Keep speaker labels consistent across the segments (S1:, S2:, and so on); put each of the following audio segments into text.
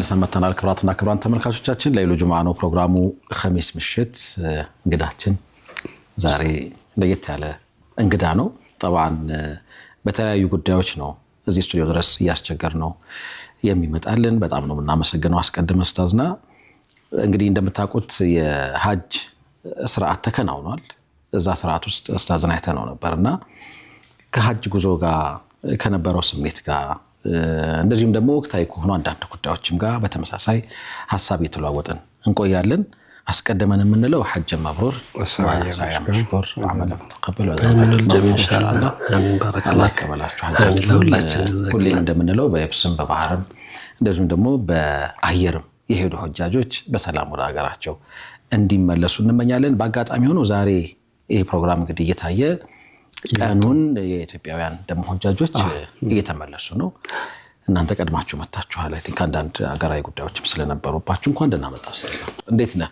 S1: ተመልሰን መተናል። ክብራትና ክብራን ተመልካቾቻችን ለይሉ ጁምዓ ነው ፕሮግራሙ። ኸሚስ ምሽት እንግዳችን ዛሬ ለየት ያለ እንግዳ ነው። طبعا በተለያዩ ጉዳዮች ነው እዚህ ስቱዲዮ ድረስ ያስቸገር ነው የሚመጣልን። በጣም ነው እናመሰግነው። አስቀድመን ኡስታዝና እንግዲህ እንደምታውቁት የሐጅ ስርዓት ተከናውኗል። እዛ ስርዓት ውስጥ ኡስታዝና አይተነው ነበርና ከሐጅ ጉዞ ጋር ከነበረው ስሜት ጋር እንደዚሁም ደግሞ ወቅታዊ ከሆኑ አንዳንድ ጉዳዮችም ጋር በተመሳሳይ ሐሳብ እየተለዋወጥን እንቆያለን። አስቀድመን የምንለው ሐጅ መብሩር ወሰዓያ መሽኩር አመለ ተቀበል ኢንሻአላህ አሚን ባረከላህ ከበላችሁ ሐጅ ለሁላችን ሁሌም እንደምንለው በየብስም በባህርም እንደዚሁም ደግሞ በአየርም የሄዱ ሐጃጆች በሰላም ወደ ሀገራቸው እንዲመለሱ እንመኛለን። በአጋጣሚ ሆኖ ዛሬ ይሄ ፕሮግራም እንግዲህ እየታየ ቀኑን የኢትዮጵያውያን ደም ሐጃጆች እየተመለሱ ነው። እናንተ ቀድማችሁ መጣችኋል። አይ ቲንክ አንዳንድ ሀገራዊ ጉዳዮችም ስለነበሩባችሁ እንኳን ደህና መጣችሁ። እንዴት ነህ?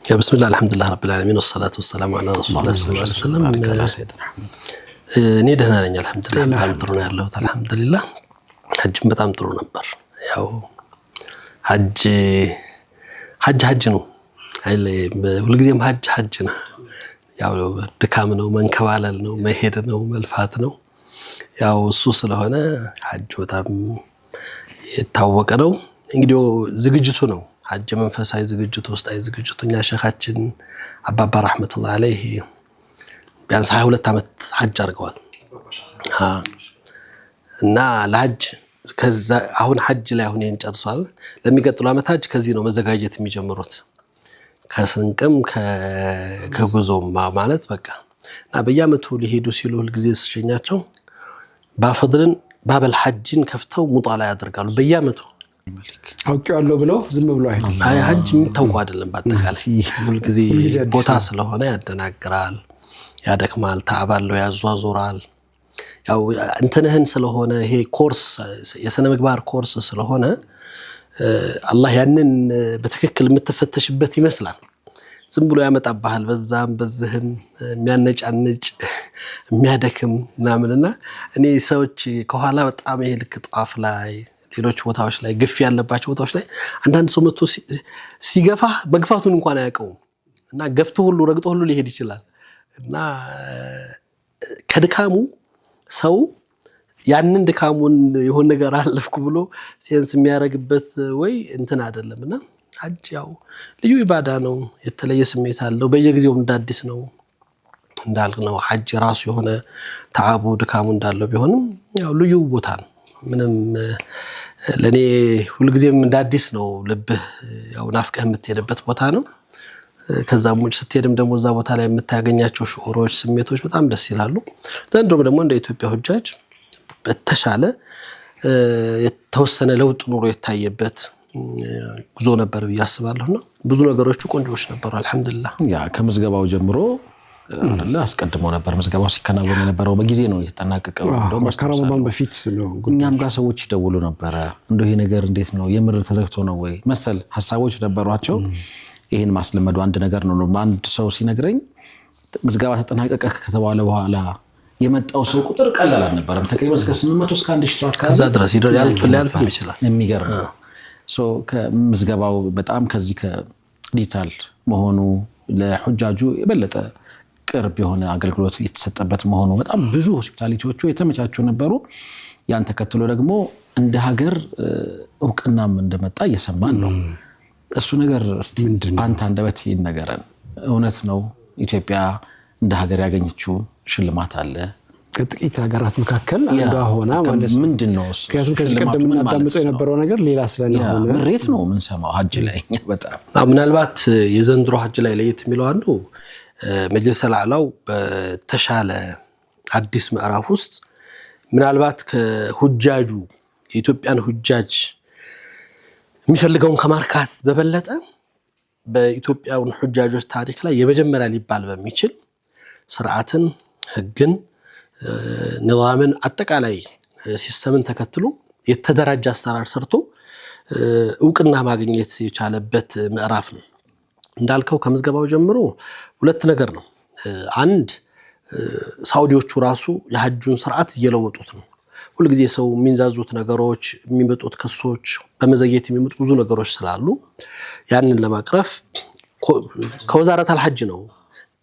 S2: يا بسم الله الحمد لله رب العالمين والصلاة والسلام على رسول الله صلى الله عليه وسلم. እኔ ደህና ነኝ አልহামዱሊላህ። በጣም ጥሩ ነው ያለሁት አልহামዱሊላህ። ሐጅም በጣም ጥሩ ነበር። ያው ሐጅ ነው አይለ ሁልጊዜም ሐጅ ነው። ያው ድካም ነው፣ መንከባለል ነው፣ መሄድ ነው፣ መልፋት ነው። ያው እሱ ስለሆነ ሐጅ በጣም የታወቀ ነው። እንግዲህ ዝግጅቱ ነው ሐጅ መንፈሳዊ ዝግጅቱ ውስጣዊ ዝግጅቱኛ ሸኻችን አባባ ረህመቱላህ አለይሂ ቢያንስ 22 ዓመት ሐጅ አድርገዋል። እና ለሐጅ ከዛ አሁን ሐጅ ላይ አሁን ጨርሷል። ለሚቀጥለው ዓመት ሐጅ ከዚህ ነው መዘጋጀት የሚጀምሩት ከስንቅም ከጉዞም ማለት በቃ እና በየዓመቱ ሊሄዱ ሲሉ ሁልጊዜ ሲሸኛቸው ባፈድርን ባበል ሐጅን ከፍተው ሙጣላ ያደርጋሉ በየዓመቱ
S3: አውቄዋለሁ ብለው ዝም ብለው አይደለም።
S2: አይ ሐጅ የሚታወቅ አይደለም። በአጠቃላይ ሁልጊዜ ቦታ ስለሆነ ያደናግራል፣ ያደክማል፣ ተዓባለው ያዟዞራል። ያው እንትነህን ስለሆነ ይሄ ኮርስ የሰነ ምግባር ኮርስ ስለሆነ አላህ ያንን በትክክል የምትፈተሽበት ይመስላል። ዝም ብሎ ያመጣብሃል በዛም በዝህም የሚያነጫንጭ የሚያደክም ምናምንና እኔ ሰዎች ከኋላ በጣም ይሄ ልክ ጧፍ ላይ ሌሎች ቦታዎች ላይ ግፍ ያለባቸው ቦታዎች ላይ አንዳንድ ሰው መጥቶ ሲገፋ በግፋቱን እንኳን አያውቀውም እና ገፍቶ ሁሉ ረግጦ ሁሉ ሊሄድ ይችላል። እና ከድካሙ ሰው ያንን ድካሙን የሆነ ነገር አለፍኩ ብሎ ሴንስ የሚያረግበት ወይ እንትን አይደለምና ሐጅ ያው ልዩ ኢባዳ ነው። የተለየ ስሜት አለው። በየጊዜው እንዳዲስ ነው እንዳልነው ሐጅ ራሱ የሆነ ተዓቡ ድካሙ እንዳለው ቢሆንም ያው ልዩ ቦታ ነው። ምንም ለኔ ሁልጊዜም እንዳዲስ ነው። ልብህ ያው ናፍቀህ የምትሄድበት ቦታ ነው። ከዛም ውጭ ስትሄድም ደግሞ እዛ ቦታ ላይ የምታገኛቸው ሹዑሮች ስሜቶች በጣም ደስ ይላሉ። ዘንድሮም ደግሞ እንደ ኢትዮጵያ ሐጃጅ በተሻለ የተወሰነ ለውጥ ኑሮ የታየበት ጉዞ ነበር ብዬ አስባለሁና ብዙ ነገሮች ቆንጆዎች ነበሩ አልহামዱሊላህ።
S1: ያ ከምዝገባው ጀምሮ አይደለ አስቀድሞ ነበር ምዝገባው ሲከናወን የነበረው በጊዜ ነው የተጠናቀቀው። እንደው
S3: ከረመዳን በፊት ነው።
S1: እኛም ጋር ሰዎች ይደውሉ ነበር እንደው ይሄ ነገር እንዴት ነው የምር ተዘግቶ ነው ወይ መሰል ሐሳቦች ነበሯቸው። ይሄን ማስለመዱ አንድ ነገር ነው። አንድ ሰው ሲነግረኝ ምዝገባ ተጠናቀቀ ከተባለ በኋላ የመጣው ሰው ቁጥር ቀላል አልነበረም። ተቀሪበን እስከ 800 እስከ 1000 ሰው
S2: ከዛ ድረስ ያልፍ ይችላል።
S1: የሚገርም ከምዝገባው በጣም ከዚህ ከዲጂታል መሆኑ ለሐጃጁ የበለጠ ቅርብ የሆነ አገልግሎት የተሰጠበት መሆኑ በጣም ብዙ ሆስፒታሊቲዎቹ የተመቻቹ ነበሩ። ያን ተከትሎ ደግሞ እንደ ሀገር እውቅናም እንደመጣ እየሰማን ነው። እሱ ነገር እስቲ አንተ አንደበት ይነገረን። እውነት ነው ኢትዮጵያ እንደ ሀገር ያገኘችው ሽልማት አለ?
S3: ከጥቂት ሀገራት መካከል አንዷ ሆና ማለት
S1: ምንድነው?
S3: ከዚህ ቀደም እናዳምጠው የነበረው ነገር ሌላ ስለሆነ
S1: ምሬት ነው ምን ሰማው ሐጅ ላይ በጣም
S2: ምናልባት የዘንድሮ ሐጅ ላይ ለየት የሚለው አንዱ መጅሊስ አልአዕላው በተሻለ አዲስ ምዕራፍ ውስጥ ምናልባት ከሁጃጁ የኢትዮጵያን ሁጃጅ የሚፈልገውን ከማርካት በበለጠ በኢትዮጵያውን ሁጃጆች ታሪክ ላይ የመጀመሪያ ሊባል በሚችል ስርዓትን፣ ህግን፣ ንዋምን አጠቃላይ ሲስተምን ተከትሎ የተደራጀ አሰራር ሰርቶ እውቅና ማግኘት የቻለበት ምዕራፍ ነው። እንዳልከው ከምዝገባው ጀምሮ ሁለት ነገር ነው። አንድ ሳውዲዎቹ ራሱ የሐጁን ስርዓት እየለወጡት ነው። ሁሉ ጊዜ ሰው የሚንዛዙት ነገሮች የሚመጡት ክሶች በመዘግየት የሚመጡ ብዙ ነገሮች ስላሉ ያንን ለማቅረፍ ከወዛረት አልሐጅ ነው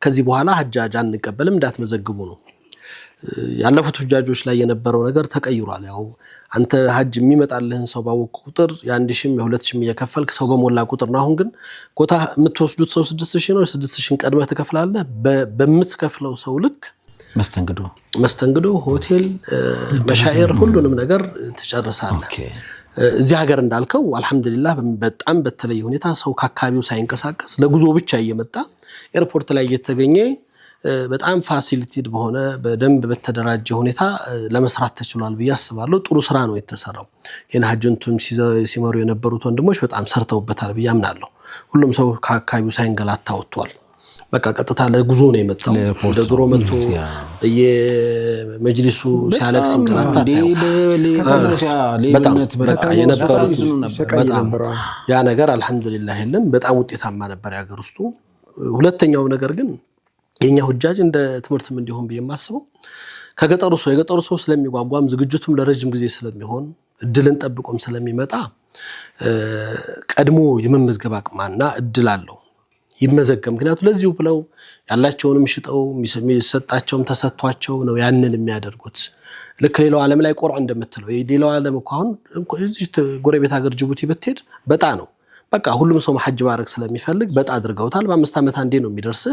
S2: ከዚህ በኋላ ሐጃጅ አንቀበልም እንዳትመዘግቡ ነው ያለፉት ሐጃጆች ላይ የነበረው ነገር ተቀይሯል ያው አንተ ሐጅ የሚመጣልህን ሰው ባወቅ ቁጥር የ1000 የ2000 እየከፈልክ ሰው በሞላ ቁጥር ነው አሁን ግን ኮታ የምትወስዱት ሰው 6000 ነው 6000 ቀድመህ ትከፍላለህ በምትከፍለው ሰው ልክ መስተንግዶ ሆቴል መሻኢር ሁሉንም ነገር ትጨርሳለህ እዚህ ሀገር እንዳልከው አልহামዱሊላህ በጣም በተለየ ሁኔታ ሰው ካካቢው ሳይንቀሳቀስ ለጉዞ ብቻ እየመጣ ኤርፖርት ላይ እየተገኘ በጣም ፋሲሊቲድ በሆነ በደንብ በተደራጀ ሁኔታ ለመስራት ተችሏል ብዬ አስባለሁ ጥሩ ስራ ነው የተሰራው የና ሐጅንቱም ሲመሩ የነበሩት ወንድሞች በጣም ሰርተውበታል ብዬ አምናለሁ ሁሉም ሰው ካካቢው ሳይንገላታ ወጥቷል በቃ ቀጥታ ለጉዞ ነው የመጣው ለድሮ መጥቶ በየመጅሊሱ ሲያለቅስ እንቀላታ በቃ የነበሩት በጣም ያ ነገር አልহামዱሊላህ የለም በጣም ውጤታማ ነበር ያገር ውስጡ ሁለተኛው ነገር ግን የኛ ሐጃጅ እንደ ትምርትም እንዲሆን በየማስበው የገጠሩ ሰው ስለሚጓጓም ዝግጅቱም ለረጅም ጊዜ ስለሚሆን እድልን ጠብቆም ስለሚመጣ ቀድሞ የመመዝገብ አቅማና እድል አለው ይመዘገም ምክንያቱም ለዚሁ ብለው ያላቸውንም ሽጠው የሚሰጣቸውም ተሰጥቷቸው ነው ያንን የሚያደርጉት ልክ ሌላው ዓለም ላይ ቁርአን እንደምትለው ሌላው ዓለም እንኳን እዚህ ጎረቤት ሀገር ጅቡቲ ብትሄድ በጣ ነው በቃ ሁሉም ሰው ሐጅ ባረክ ስለሚፈልግ በጣ አድርገውታል በ5 አመት አንዴ ነው የሚደርስ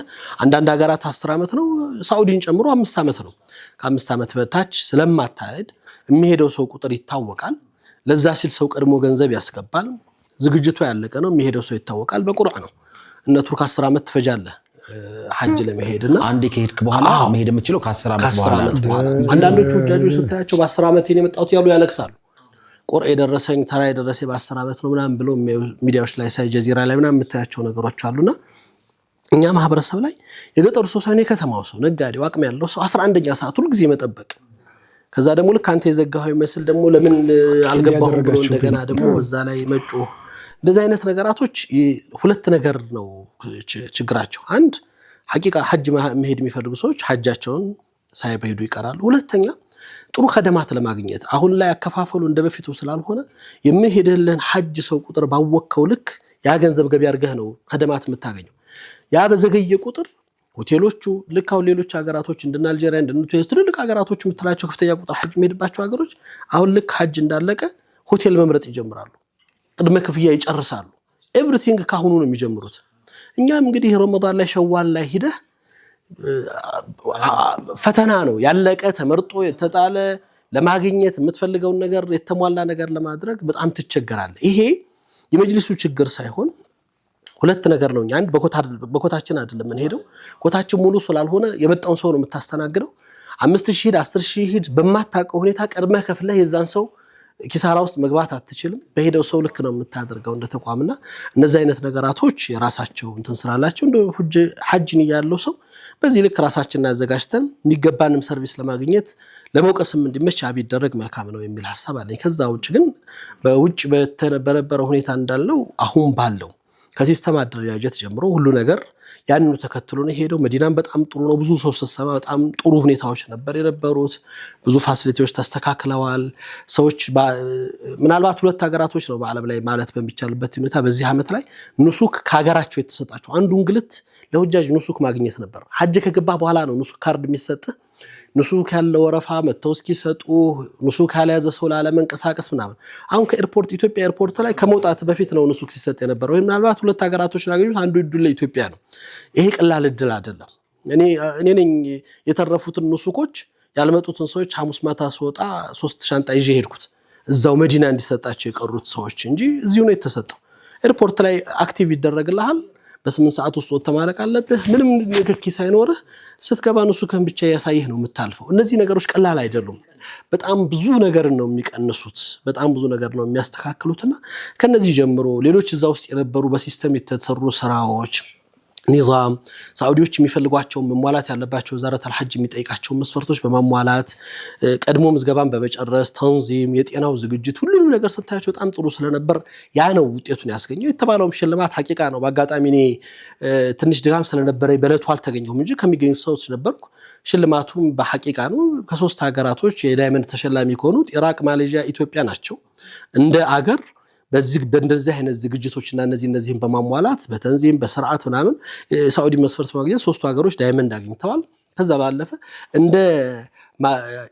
S2: አንዳንድ ሀገራት 10 አመት ነው ሳውዲን ጨምሮ 5 አመት ነው ከ5 አመት በታች ስለማታሄድ የሚሄደው ሰው ቁጥር ይታወቃል ለዛ ሲል ሰው ቀድሞ ገንዘብ ያስገባል ዝግጅቱ ያለቀ ነው የሚሄደው ሰው ይታወቃል በቁርአን ነው እነ ቱርክ 10 አመት ትፈጃለህ ሐጅ ለመሄድና
S1: አንዴ ከሄድክ በኋላ መሄድ የምትችለው ከ10 አመት በኋላ
S2: አንዳንዶቹ ሐጃጆች ስታያቸው በ10 አመት የመጣሁት ያሉ ያለቅሳሉ ቁርአን የደረሰኝ ተራ የደረሰ በ10 አመት ነው ምናምን ብሎ ሚዲያዎች ላይ ሳይ ጀዚራ ላይ ምናምን የምታያቸው ነገሮች አሉና እኛ ማህበረሰብ ላይ የገጠሩ ሰው ሳይሆን የከተማው ሰው ነጋዴው አቅም ያለው ሰው 11ኛ ሰዓት ሁሉ ጊዜ መጠበቅ ከዛ ደግሞ ልክ አንተ የዘጋኸው ይመስል ደግሞ ለምን አልገባሁም ብሎ እንደገና ደግሞ በዛ ላይ መጮ እንደዚህ አይነት ነገራቶች ሁለት ነገር ነው ችግራቸው አንድ ሐቂቃ ሐጅ መሄድ የሚፈልጉ ሰዎች ሐጃቸውን ሳይበይዱ ይቀራሉ ሁለተኛ ጥሩ ኸደማት ለማግኘት አሁን ላይ አከፋፈሉ እንደበፊቱ ስላልሆነ የሚሄድልን ሐጅ ሰው ቁጥር ባወከው ልክ ያ ገንዘብ ገቢ አድርገህ ነው ኸደማት የምታገኘው ያ በዘገየ ቁጥር ሆቴሎቹ ልክ አሁን ሌሎች ሀገራቶች እንደና አልጄሪያ እንደነ ቱኒስ ትልልቅ ሀገራቶች የምትላቸው ከፍተኛ ቁጥር ሐጅ የሚሄድባቸው ሀገሮች አሁን ልክ ሐጅ እንዳለቀ ሆቴል መምረጥ ይጀምራሉ ቅድመ ክፍያ ይጨርሳሉ ኤቭሪቲንግ ካሁኑ ነው የሚጀምሩት እኛም እንግዲህ ረመዳን ላይ ሸዋል ላይ ሄደህ ፈተና ነው ያለቀ ተመርጦ የተጣለ ለማግኘት የምትፈልገው ነገር የተሟላ ነገር ለማድረግ በጣም ትቸገራለህ ይሄ የመጅሊሱ ችግር ሳይሆን ሁለት ነገር ነው አንድ በኮታችን አይደለም ምን ሄደው ኮታችን ሙሉ ስላልሆነ የመጣውን ሰው ነው የምታስተናግደው 5000 ሂድ 10000 ሂድ በማታውቀው ሁኔታ ቀድመህ ከፍለህ የዛን ሰው ኪሳራ ውስጥ መግባት አትችልም በሄደው ሰው ልክ ነው የምታደርገው እንደ ተቋምና እነዚህ አይነት ነገራቶች የራሳቸው እንትን ስላላቸው እንደ ሐጅን ያለው ሰው በዚህ ልክ ራሳችንን አዘጋጅተን የሚገባንም ሰርቪስ ለማግኘት ለመውቀስም እንዲመች አቢደረግ መልካም ነው የሚል ሐሳብ አለኝ ከዛ ውጭ ግን በውጭ በተነበረበረ ሁኔታ እንዳለው አሁን ባለው ከሲስተም አደረጃጀት ጀምሮ ሁሉ ነገር ያንኑ ተከትሎ ነው ሄደው መዲናም በጣም ጥሩ ነው ብዙ ሰው ተሰማ በጣም ጥሩ ሁኔታዎች ነበር የነበሩት ብዙ ፋሲሊቲዎች ተስተካክለዋል ሰዎች ምናልባት ሁለት ሀገራቶች ነው በአለም ላይ ማለት በሚቻልበት ሁኔታ በዚህ አመት ላይ ኑሱክ ከሀገራቸው የተሰጣቸው አንዱ እንግልት ለሁጃጅ ኑሱክ ማግኘት ነበር ሐጅ ከገባ በኋላ ነው ኑሱክ ካርድ የሚሰጥ ኑሱክ ያለው ወረፋ መተው እስኪሰጡ ኑሱክ ያለያዘ ሰው ለማንቀሳቀስ ምናምን አሁን ከኤርፖርት ኢትዮጵያ ኤርፖርት ላይ ከመውጣት በፊት ነው ኑሱክ ሲሰጥ የነበረው ወይ ምናልባት ሁለት ሀገራቶች ያገኙት አንዱ እድል ለኢትዮጵያ ነው ይሄ ቀላል እድል አይደለም እኔ ነኝ የተረፉትን ኑሱኮች ያልመጡትን ሰዎች ሐሙስ ማታ ሲወጣ 3 ሻንጣ ይዤ ሄድኩት እዛው መዲና እንዲሰጣቸው የቀሩት ሰዎች እንጂ እዚሁ ነው የተሰጠው ኤርፖርት ላይ አክቲቭ ይደረግልሃል በ8 ሰዓት ውስጥ ወጥተህ ማለቅ አለብህ ምንም ንክኪ ሳይኖርህ ስትገባ ኑሱክህን ብቻ ያሳይህ ነው የምታልፈው እነዚህ ነገሮች ቀላል አይደሉም በጣም ብዙ ነገር ነው የሚቀንሱት በጣም ብዙ ነገር ነው የሚያስተካክሉትና ከነዚህ ጀምሮ ሌሎች እዛ ውስጥ የነበሩ በሲስተም የተሰሩ ስራዎች ኒዛም ሳዑዲዎች የሚፈልጓቸው መሟላት ያለባቸው ወዛረቱል ሐጅ የሚጠይቃቸው መስፈርቶች በማሟላት ቀድሞ ምዝገባን በመጨረስ ተንዚም የጤናው ዝግጅት ሁሉንም ነገር ስታያቸው በጣም ጥሩ ስለነበር ያ ነው ውጤቱን ያስገኘው። የተባለውም ሽልማት ሐቂቃ ነው። በአጋጣሚ እኔ ትንሽ ድጋም ስለነበረኝ በለቱ አልተገኘሁም እንጂ ከሚገኙ ሰዎች ነበርኩ። ሽልማቱም በሐቂቃ ነው። ከ3 ሀገራቶች የዳይመንድ ተሸላሚ ከሆኑት ኢራቅ፣ ማሌዥያ፣ ኢትዮጵያ ናቸው። እንደ አገር በእንደዚህ አይነት ዝግጅቶችና እነዚህን በማሟላት በተንዚም በስርዓት ምናምን ሳዑዲ መስፈርት ማግኘት 3 ሀገሮች ዳይመንድ አግኝተዋል። ከዛ ባለፈ እንደ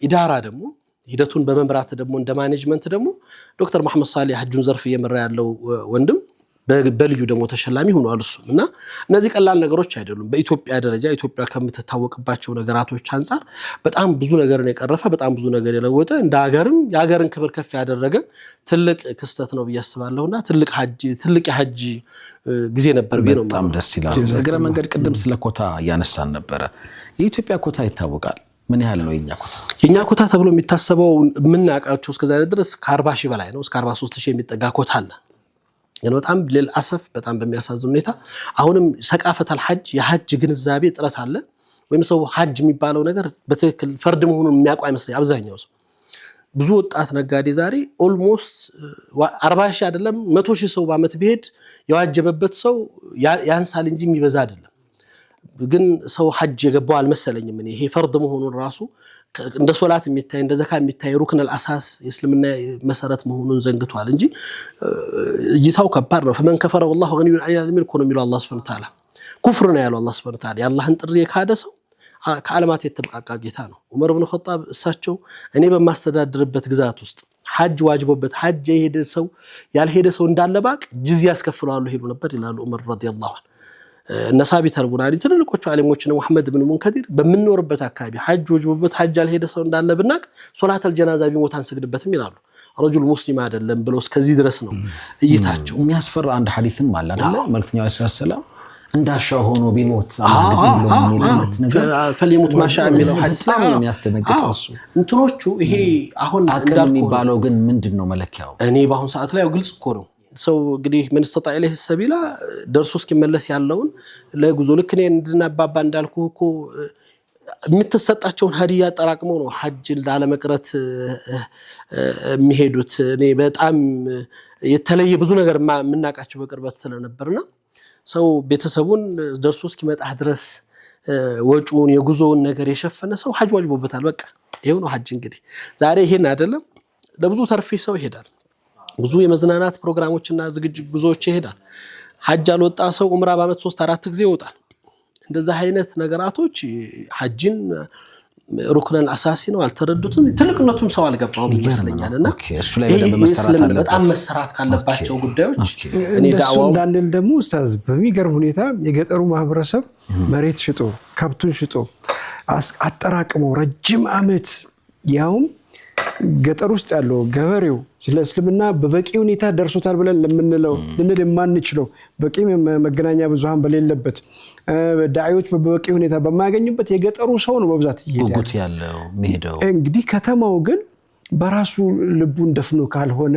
S2: ኢዳራ ደግሞ ሂደቱን በመምራት ደግሞ እንደ ማኔጅመንት ደግሞ ዶክተር መሐመድ ሳሌህ ሐጁን ዘርፍ እየመራ ያለው ወንድም በልዩ ደግሞ ተሸላሚ ሆኗል እሱ። እና እነዚህ ቀላል ነገሮች አይደሉም። በኢትዮጵያ ደረጃ ኢትዮጵያ ከምትታወቅባቸው ነገራቶች አንፃር በጣም ብዙ ነገርን የቀረፈ በጣም ብዙ ነገር የለወጠ እንደ ሀገርም የሀገርን ክብር ከፍ ያደረገ ትልቅ ክስተት ነው ብዬ አስባለሁና ትልቅ የሐጅ ጊዜ ነበር ብዬ ነው።
S1: በጣም ደስ ይላል። እግረ መንገድ ቅድም ስለ ኮታ እያነሳን ነበረ። የኢትዮጵያ ኮታ ይታወቃል። ምን ያህል ነው የኛ ኮታ?
S2: የኛ ኮታ ተብሎ የሚታሰበው የምናውቃቸው እስከዛሬ ድረስ ከ40 ሺህ በላይ ነው። እስከ 43 ሺህ የሚጠጋ ኮታ አለ። ግን በጣም ለልአሰፍ በጣም በሚያሳዝን ሁኔታ አሁንም ሰቃፈተል ሐጅ የሐጅ ግንዛቤ ጥረት አለ። ወይም ሰው ሐጅ የሚባለው ነገር በትክክል ፈርድ መሆኑን የሚያውቁ አይመስለኝ አብዛኛው ሰው። ብዙ ወጣት ነጋዴ ዛሬ ኦልሞስት 40 ሺህ አይደለም 100 ሺህ ሰው በአመት ቢሄድ የዋጀበበት ሰው ያንሳል እንጂ የሚበዛ አይደለም። ግን ሰው ሐጅ የገባው አልመሰለኝም። እኔ ይሄ ፈርድ መሆኑን ራሱ እንደ ሶላት የሚታይ እንደ ዘካ የሚታይ ሩክን አልአሳስ የእስልምና መሰረት መሆኑን ዘንግቷል እንጂ እይታው ከባድ ነው። ፈመን ከፈረ والله غني عن العالمين እኮ ነው የሚለው አላህ Subhanahu Wa Ta'ala። ኩፍር ነው ያለው አላህ Subhanahu Wa Ta'ala። የአላህን ጥሪ የካደ ሰው ከዓለማት የተበቃቃ ጌታ ነው። ዑመር ኢብኑ ኸጣብ እሳቸው እኔ በማስተዳድርበት ግዛት ውስጥ ሐጅ ዋጅቦበት ሐጅ የሄደ ሰው ያልሄደ ሰው እንዳለ ባቅ ጅዝያ ያስከፍላሉ ሄዱ ነበር ይላሉ ዑመር ረዲየላሁ ዐንሁ። ነሳቢ ተርቡናሊ ትልልቆቹ ዓሊሞችን መሐመድ ኢብኑ ሙንከዲር በመንኖርበት አካባቢ ሐጅ ወጅቦበት ሐጅ ያልሄደ ሰው እንዳለ ብናቅ ሶላተል ጀናዛ ቢሞት አንሰግድበትም ይላሉ። ረጁል ሙስሊም አይደለም ብለው እስከዚህ ድረስ ነው እይታቸው።
S1: የሚያስፈራ አንድ ሐዲስም አለ አይደል? መልእክተኛው ሰለላሁ እንዳሻው ሆኖ ቢሞት አማግድ ነገር
S2: ፈሊሙት ማሻ የሚለው ሐዲስ ላይ
S1: የሚያስደነግጠው እሱ
S2: እንትኖቹ ይሄ አሁን
S1: እንዳልኩ የሚባለው ግን ምንድነው መለኪያው?
S2: እኔ በአሁን ሰዓት ላይ ግልጽ እኮ ነው። ሰው እንግዲህ ምን استطاع اليه السبيل ደርሶ እስኪመለስ ያለውን ለጉዞ ልክ እኔ እንድናባባ እንዳልኩ እኮ የምትሰጣቸውን ሀዲያ አጠራቅመው ነው ሐጅ ላለመቅረት የሚሄዱት። እኔ በጣም የተለየ ብዙ ነገር የምናውቃቸው በቅርበት ስለነበርና ሰው ቤተሰቡን ደርሶ እስኪመጣ ድረስ ወጪውን የጉዞውን ነገር የሸፈነ ሰው ሐጅ ዋጅቦበታል። በቃ ይሄው ነው ሐጅ። እንግዲህ ዛሬ ይሄን አይደለም ለብዙ ተርፊ ሰው ይሄዳል። ብዙ የመዝናናት ፕሮግራሞችና ዝግጅት ጉዞዎች ይሄዳል። ሐጅ አልወጣ ሰው ዑምራ በአመት 3-4 ጊዜ ይወጣል። እንደዛ አይነት ነገራቶች ሐጅን ሩክነን አሳሲ ነው አልተረዱትም። ትልቅነቱም ሰው አልገባውም ይመስለኛልና
S1: እሱ ላይ
S2: በጣም መሰራት ካለባቸው ጉዳዮች እኔ ዳዋው
S3: እንዳንል ደግሞ ኡስታዝ በሚገርም ሁኔታ የገጠሩ ማህበረሰብ መሬት ሽጦ ከብቱን ሽጦ አጠራቅሞ ረጅም አመት ያውም ገጠር ውስጥ ያለው ገበሬው ስለ እስልምና በበቂ ሁኔታ ደርሶታል ብለን ለምንለው ልንል የማንችለው በቂ መገናኛ ብዙሃን በሌለበት ዳዒዎች በበቂ ሁኔታ በማያገኙበት የገጠሩ ሰው ነው በብዛት
S1: ጉጉት ያለው የሚሄደው።
S3: እንግዲህ ከተማው ግን በራሱ ልቡን ደፍኖ ካልሆነ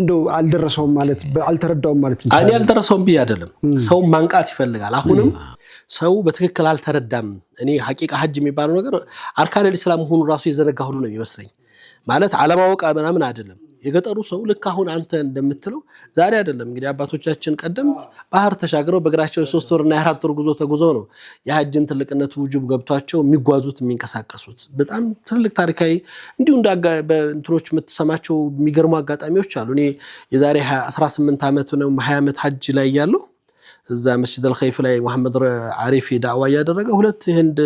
S3: እንደው አልደረሰውም ማለት አልተረዳውም ማለት እንችላለን።
S2: እኔ አልደረሰውም ብዬ አይደለም፣ ሰው ማንቃት ይፈልጋል። አሁንም ሰው በትክክል አልተረዳም። እኔ ሐቂቃ ሐጅ የሚባለው ነገር አርካን الاسلام ሆኖ ራሱ የዘነጋ ሁሉ ነው የሚመስለኝ። ማለት ዓለማወቅ ምናምን አይደለም። የገጠሩ ሰው ልክ አሁን አንተ እንደምትለው ዛሬ አይደለም እንግዲህ አባቶቻችን ቀደምት ባህር ተሻግረው በእግራቸው 3 ወርና 4 ወር ጉዞ ተጉዘው ነው የሐጅን ትልቅነት ውጁብ ገብቷቸው የሚጓዙት የሚንቀሳቀሱት። በጣም ትልቅ ታሪካዊ እንዲሁ በእንትኖች የምትሰማቸው የሚገርሙ አጋጣሚዎች አሉ። እኔ የዛሬ 18 ዓመት ነው 20 ዓመት ሐጅ ላይ ያለው እዛ መስጂድ አልኸይፍ ላይ መሐመድ አሪፊ ዳዕዋ ያደረገ 2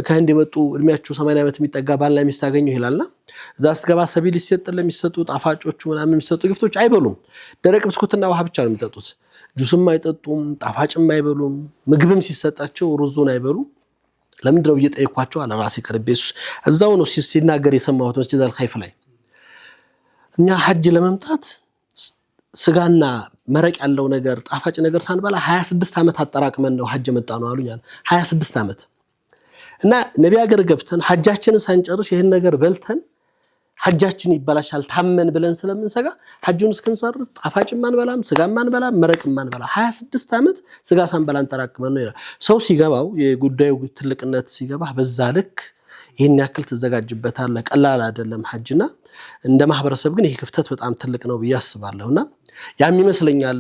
S2: ከህንድ የመጡ እድሜያቸው 80 ዓመት የሚጠጋ ባልና ሚስት አገኙ ይላልና እዛ አስገባ ሰቢል ይሰጥል የሚሰጡ ጣፋጮቹ ምናምን የሚሰጡ ግፍቶች አይበሉም። ደረቅ ብስኩትና ውሃ ብቻ ነው የሚጠጡት። ጁስም አይጠጡም፣ ጣፋጭም አይበሉም። ምግብም ሲሰጣቸው ሩዙን አይበሉም። ለምንድን ነው እየጠየኳቸው አለ ራሴ ቀርቤስ እዛው ነው ሲናገር የሰማሁት መስጂድ አልኸይፍ ላይ። እኛ ሐጅ ለመምጣት ስጋና መረቅ ያለው ነገር ጣፋጭ ነገር ሳንበላ 26 ዓመት አጠራቅመን ነው ሐጅ መጣ ነው አሉኛል። 26 ዓመት እና ነብይ አገር ገብተን ሐጃችንን ሳንጨርስ ይሄን ነገር በልተን ሐጃችን ይበላሻል ታመን ብለን ስለምንሰጋ ሐጁን እስክንሰርዝ ጣፋጭም አንበላም ስጋም አንበላም መረቅም አንበላ 26 ዓመት ስጋ ሳንበላን ተራክመን ነው ይላል ሰው ሲገባው የጉዳዩ ትልቅነት ሲገባ በዛ ልክ ይሄን ያክል ተዘጋጅበታል ቀላል አይደለም ሐጅና እንደ ማህበረሰብ ግን ይሄ ክፍተት በጣም ትልቅ ነው በያስባለሁና ያም ይመስለኛል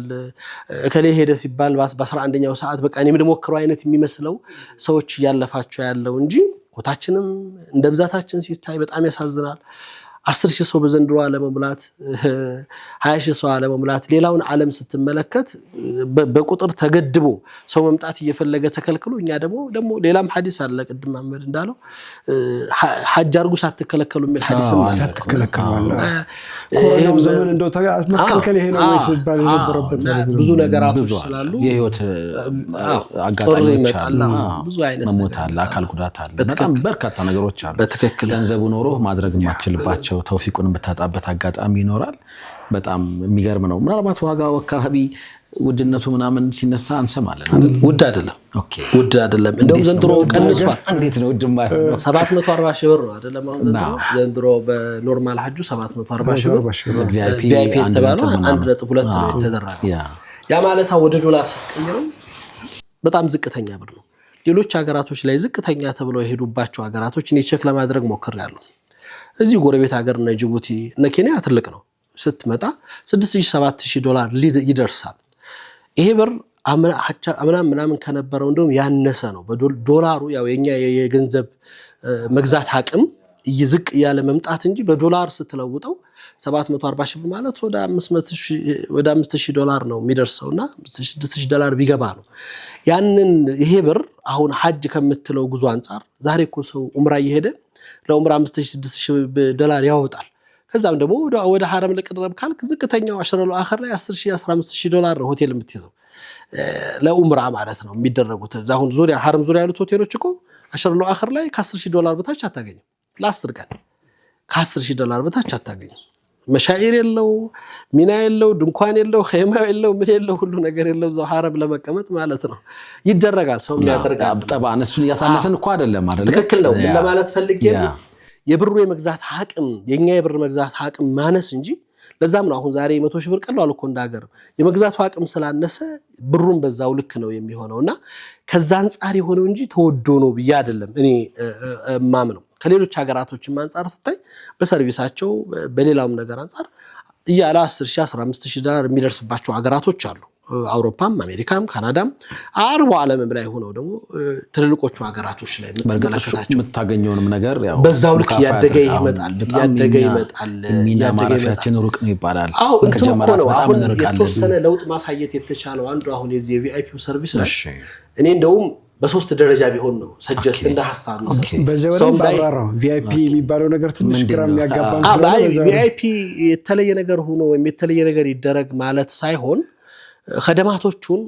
S2: እከሌ ሄደ ሲባል በ11ኛው ሰዓት በቃ እኔ ምድሞክረው አይነት የሚመስለው ሰዎች ያለፋቸው ያለው እንጂ ኮታችንም እንደ ብዛታችን ሲታይ በጣም ያሳዝናል 10,000 ሰው በዘንድሮ ዓለመሙላት 20,000 ሰው ዓለመሙላት ሌላውን ዓለም ስትመለከት በቁጥር ተገድቦ ሰው መምጣት እየፈለገ ተከልክሎ እኛ ደግሞ ሌላም ሐዲስ አለ ቅድም መሐመድ እንዳለው ሐጅ አርጉ ሳትከለከሉ የሚል ሐዲስም
S3: ሳትከለከሉ ኮሮናው ዘመን እንደው ተከልከለ ይሄ ነው ወይስ ይባል የነበረበት
S2: ብዙ ነገራቶች ስላሉ
S1: የህይወት አጋጣሚዎች አሉ ብዙ አይነት መሞት አለ አካል ጉዳት አለ በጣም በርካታ ነገሮች አሉ
S2: በትክክል
S1: ገንዘቡ ኖሮ ማድረግ የማትችልባቸው ተውፊቁን በታጣበት አጋጣሚ ይኖራል በጣም የሚገርም ነው ምናልባት ዋጋው አካባቢ ውድነቱ ምናምን ሲነሳ አንሰማለን አይደል
S2: ውድ አይደለም ኦኬ ውድ አይደለም እንደው ዘንድሮ ቀንሷል
S1: እንዴት ነው ውድማ
S2: 740 ሺህ ብር ነው አይደለም አሁን ዘንድሮ በኖርማል ሐጁ 740 ሺህ ብር ቪአይፒ ተባለው 1.2 ነው የተደረገው ያ ማለት ወደ ዶላር ሲቀየረው በጣም ዝቅተኛ ብር ነው ሌሎች ሀገራቶች ላይ ዝቅተኛ ተብለው የሄዱባቸው ሀገራቶች እኔ ቼክ ለማድረግ ሞክሬያለሁ እዚህ ጎረቤት ሀገር እና ጅቡቲ እና ኬንያ ትልቅ ነው ስትመጣ 6,000-7,000 ዶላር ይደርሳል ይሄ ብር ምናምን ከነበረው እንደውም ያነሰ ነው በዶላሩ ያው የኛ የገንዘብ መግዛት አቅም ይዝቅ ያለ መምጣት እንጂ በዶላር ስትለውጠው 740 ሺህ ማለት ወደ 5,000 ዶላር ነው የሚደርሰውና 6,000 ዶላር ቢገባ ነው ያንን ይሄ ብር አሁን ሐጅ ከምትለው ጉዞ አንፃር ዛሬ እኮ ሰው ዑምራ እየሄደ ለዑምራ 5,000-6,000 ዶላር ያወጣል ከዛም ደግሞ ወደ ሐረም ለቅርብ ካልክ ዝቅተኛው አሽረሉ አخر ላይ 10,000-15,000 ዶላር ነው ሆቴል የምትይዘው ለዑምራ ማለት ነው የሚደረጉት አሁን ዙሪያ ሐረም ዙሪያ ያሉት ሆቴሎች እኮ አሽረሉ አخر ላይ ከ10,000 ዶላር በታች አታገኝም ለ10 ቀን ከ10,000 ዶላር በታች አታገኝም መሻኢር የለው ሚና የለው ድንኳን የለው ኸይማ የለው ምን የለው ሁሉ ነገር የለው ዘው ሐረም ለመቀመጥ ማለት ነው ይደረጋል ሰው የሚያደርጋል
S1: ጠባን እሱን ያሳነሰን እኮ አይደለም
S2: ትክክል ነው ለማለት ፈልጌ የብሩ የመግዛት አቅም የኛ የብር መግዛት አቅም ማነስ እንጂ ለዛም ነው አሁን ዛሬ 100 ሺህ ብር ቀላል እኮ እንዳገር የመግዛቱ አቅም ስላነሰ ብሩን በዛው ልክ ነው የሚሆነውና ከዛ አንፃር የሆነው እንጂ ተወዶ ነው ብዬ አይደለም እኔ ማምነው ከሌሎች ሀገራቶችም አንፃር ስታይ በሰርቪሳቸው በሌላም ነገር አንፃር ያለ 10,000-15,000 ዶላር የሚደርስባቸው ሀገራቶች አሉ አውሮፓም አሜሪካም ካናዳም አረቡ ዓለምም ላይ ሆነው ደግሞ ትልልቆቹ ሀገራቶች ላይ
S1: ምትመለከታቸው የምታገኘውን ነገር ያው
S2: በዛው ልክ ያደገ ይመጣል
S1: ሚና ማረፊያችን ሩቅ ነው ይባላል
S2: ከጀመራት በጣም እንርቃለን የተወሰነ ለውጥ ማሳየት የተቻለው አንዱ አሁን የዚህ የቪአይፒ ሰርቪስ ላይ እኔ እንደውም በሶስት ደረጃ ቢሆን ነው ሰጀስት እንደ ሐሳብ ነው
S3: በዘወይ ባራራው ቪአይፒ የሚባለው ነገር ትንሽ ግራም ያጋባም
S2: ስለዚህ ቪአይፒ የተለየ ነገር ሆኖ ወይም የተለየ ነገር ይደረግ ማለት ሳይሆን خدماتዎቹን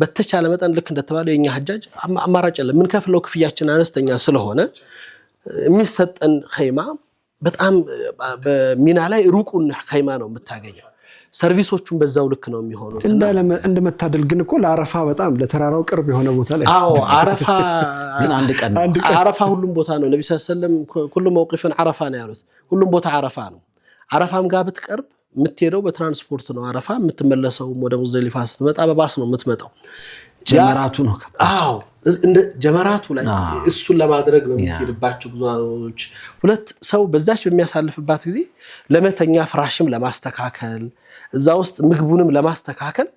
S2: በተቻለ መጠን ልክ እንደተባለው የኛ ሐጃጅ አማራጭ የለም ምን ከፍለው ክፍያችን አነስተኛ ስለሆነ የሚሰጠን ኸይማ በጣም በሚና ላይ ሩቁን ኸይማ ነው የምታገኘው ሰርቪሶቹን በዛው ልክ ነው የሚሆኑት
S3: እንደመታደል ግን እኮ ለአረፋ በጣም ለተራራው ቅርብ የሆነ ቦታ ላይ
S2: አረፋ ግን አንድ ቀን አረፋ ሁሉም ቦታ ነው ነብዩ ሰለላሁ ዐለይሂ ወሰለም ሁሉ መውቂፍን አረፋ ነው ያሉት ሁሉም ቦታ አረፋ ነው አረፋም ጋር ብትቀርብ ምትሄደው በትራንስፖርት ነው አረፋ ምትመለሰው ወደ ሙዝደሊፋ ስትመጣ በባስ ነው ምትመጣው
S1: ጀመራቱ ነው
S2: አዎ እንደ ጀመራቱ ላይ እሱን ለማድረግ በምትሄድባቸው ጉዞዎች ሁለት ሰው በዛች በሚያሳልፍባት ጊዜ ለመተኛ ፍራሽም ለማስተካከል እዛ ውስጥ ምግቡንም ለማስተካከል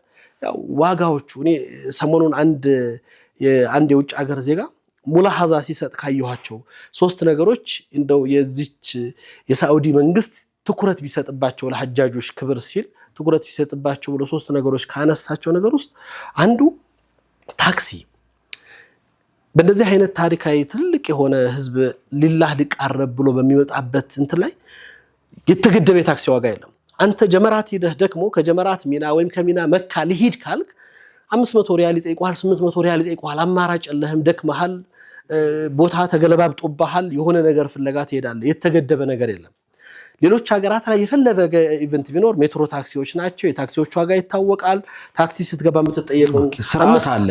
S2: ያው ዋጋዎቹ እኔ ሰሞኑን አንድ የውጭ ሀገር ዜጋ ሙላሐዛ ሲሰጥ ካየኋቸው ሶስት ነገሮች እንደው የዚች የሳዑዲ መንግስት ትኩረት ቢሰጥባቸው ለሐጃጆች ክብር ሲል ትኩረት ቢሰጥባቸው ብሎ ሶስት ነገሮች ካነሳቸው ነገር ውስጥ አንዱ ታክሲ በእንደዚህ አይነት ታሪካዊ ትልቅ የሆነ ህዝብ ሊላህ ሊቃረብ ብሎ በሚመጣበት እንት ላይ የተገደበ ታክሲ ዋጋ የለም አንተ ጀመራት ይደህ ደክሞ ከጀመራት ሚና ወይም ከሚና መካ ሊሄድ ካልክ 500 ሪያል ይጠይቁሃል 800 ሪያል ይጠይቁሃል አማራጭ የለህም ደክመሃል ቦታ ተገለባብጦብሃል የሆነ ነገር ፍለጋ ትሄዳለህ የተገደበ ነገር የለም ሌሎች ሀገራት ላይ የፈለገ ኢቨንት ቢኖር ሜትሮ ታክሲዎች ናቸው የታክሲዎች ዋጋ ይታወቃል ታክሲ ስትገባ የምትጠየቀው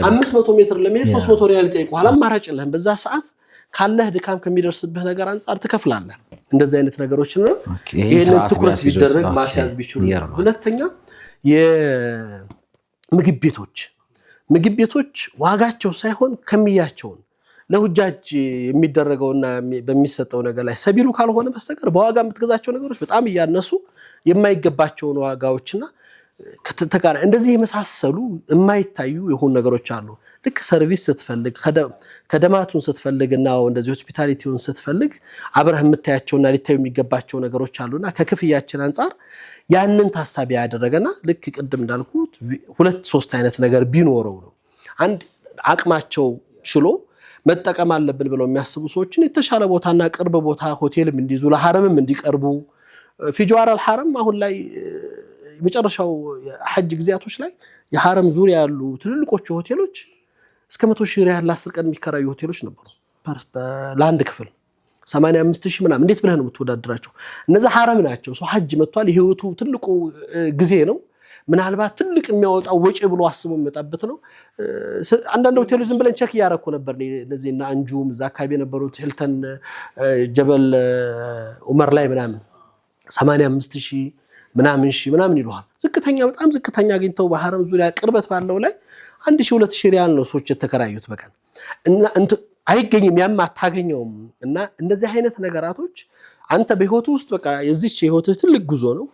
S2: 500 ሜትር ለመሄድ 300 ሪያል ይጠይቁሃል አማራጭ የለህም በዛ ሰዓት ካለህ ድካም ከሚደርስብህ ነገር አንፃር ትከፍላለህ እንደዚህ አይነት ነገሮች ነው ይሄንን ትኩረት ቢደረግ ማስያዝ ቢችሉ ሁለተኛ ምግብ ቤቶች ዋጋቸው ሳይሆን ከሚያቸው ለሁጃጅ የሚደረገውና በሚሰጠው ነገር ላይ ሰቢሉ ካልሆነ በስተቀር በዋጋ የምትገዛቸው ነገሮች በጣም ያነሱ የማይገባቸው ዋጋዎችና ከተካረ እንደዚህ የመሳሰሉ የማይታዩ የሆኑ ነገሮች አሉ ልክ ሰርቪስ ስትፈልግ ከደማቱን ስትፈልግና እንደዚህ ሆስፒታሊቲውን ስትፈልግ አብረህ የምታያቸውና ሊታዩ የሚገባቸው ነገሮች አሉና ከክፍያችን አንፃር ያንን ታሳቢ ያደረገና ልክ ቅድም እንዳልኩት 2-3 አይነት ነገር ቢኖረው ነው አንድ አቅማቸው ሽሎ መጠቀም አለብን ብለው የሚያስቡ ሰዎችን የተሻለ ቦታና ቅርብ ቦታ ሆቴልም እንዲይዙ ለሐረምም እንዲቀርቡ ፊጆዋር አልሐረም አሁን ላይ በመጨረሻው ሐጅ ጊዜያቶች ላይ የሐረም ዙሪያ ያሉ ትልልቆቹ ሆቴሎች እስከ 100,000 ሪያል ለ10 ቀን የሚከራዩ ሆቴሎች ነበሩ ለአንድ ክፍል 85,000 ምናምን እንዴት ብለህ ነው የምትወዳደራቸው እነዛ ሐረም ናቸው ሰው ሐጅ መጥቷል ይሄውቱ ትልቁ ጊዜ ነው ምናልባት ትልቅ የሚያወጣው ወጪ ብሎ አስቦ መጣበት ነው አንዳንድ ሆቴሎች ዝም ብለን ቼክ ያረኩ ነበር ለዚህና አንጁም ዛካቢ የነበሩት ሂልተን ጀበል ዑመር ላይ ምናምን 85,000 ምናምን ይሏል ዝቅተኛ በጣም ዝቅተኛ አግኝተው በሐረም ዙሪያ ቅርበት ባለው ላይ 1,000-2,000 ሪያል ነው ሰዎች የተከራዩት በቀን እና አይገኝም ያም አታገኘውም እና እንደዚህ አይነት ነገራቶች አንተ በህይወት ውስጥ በቃ የዚች ህይወት ትልቅ ጉዞ ነው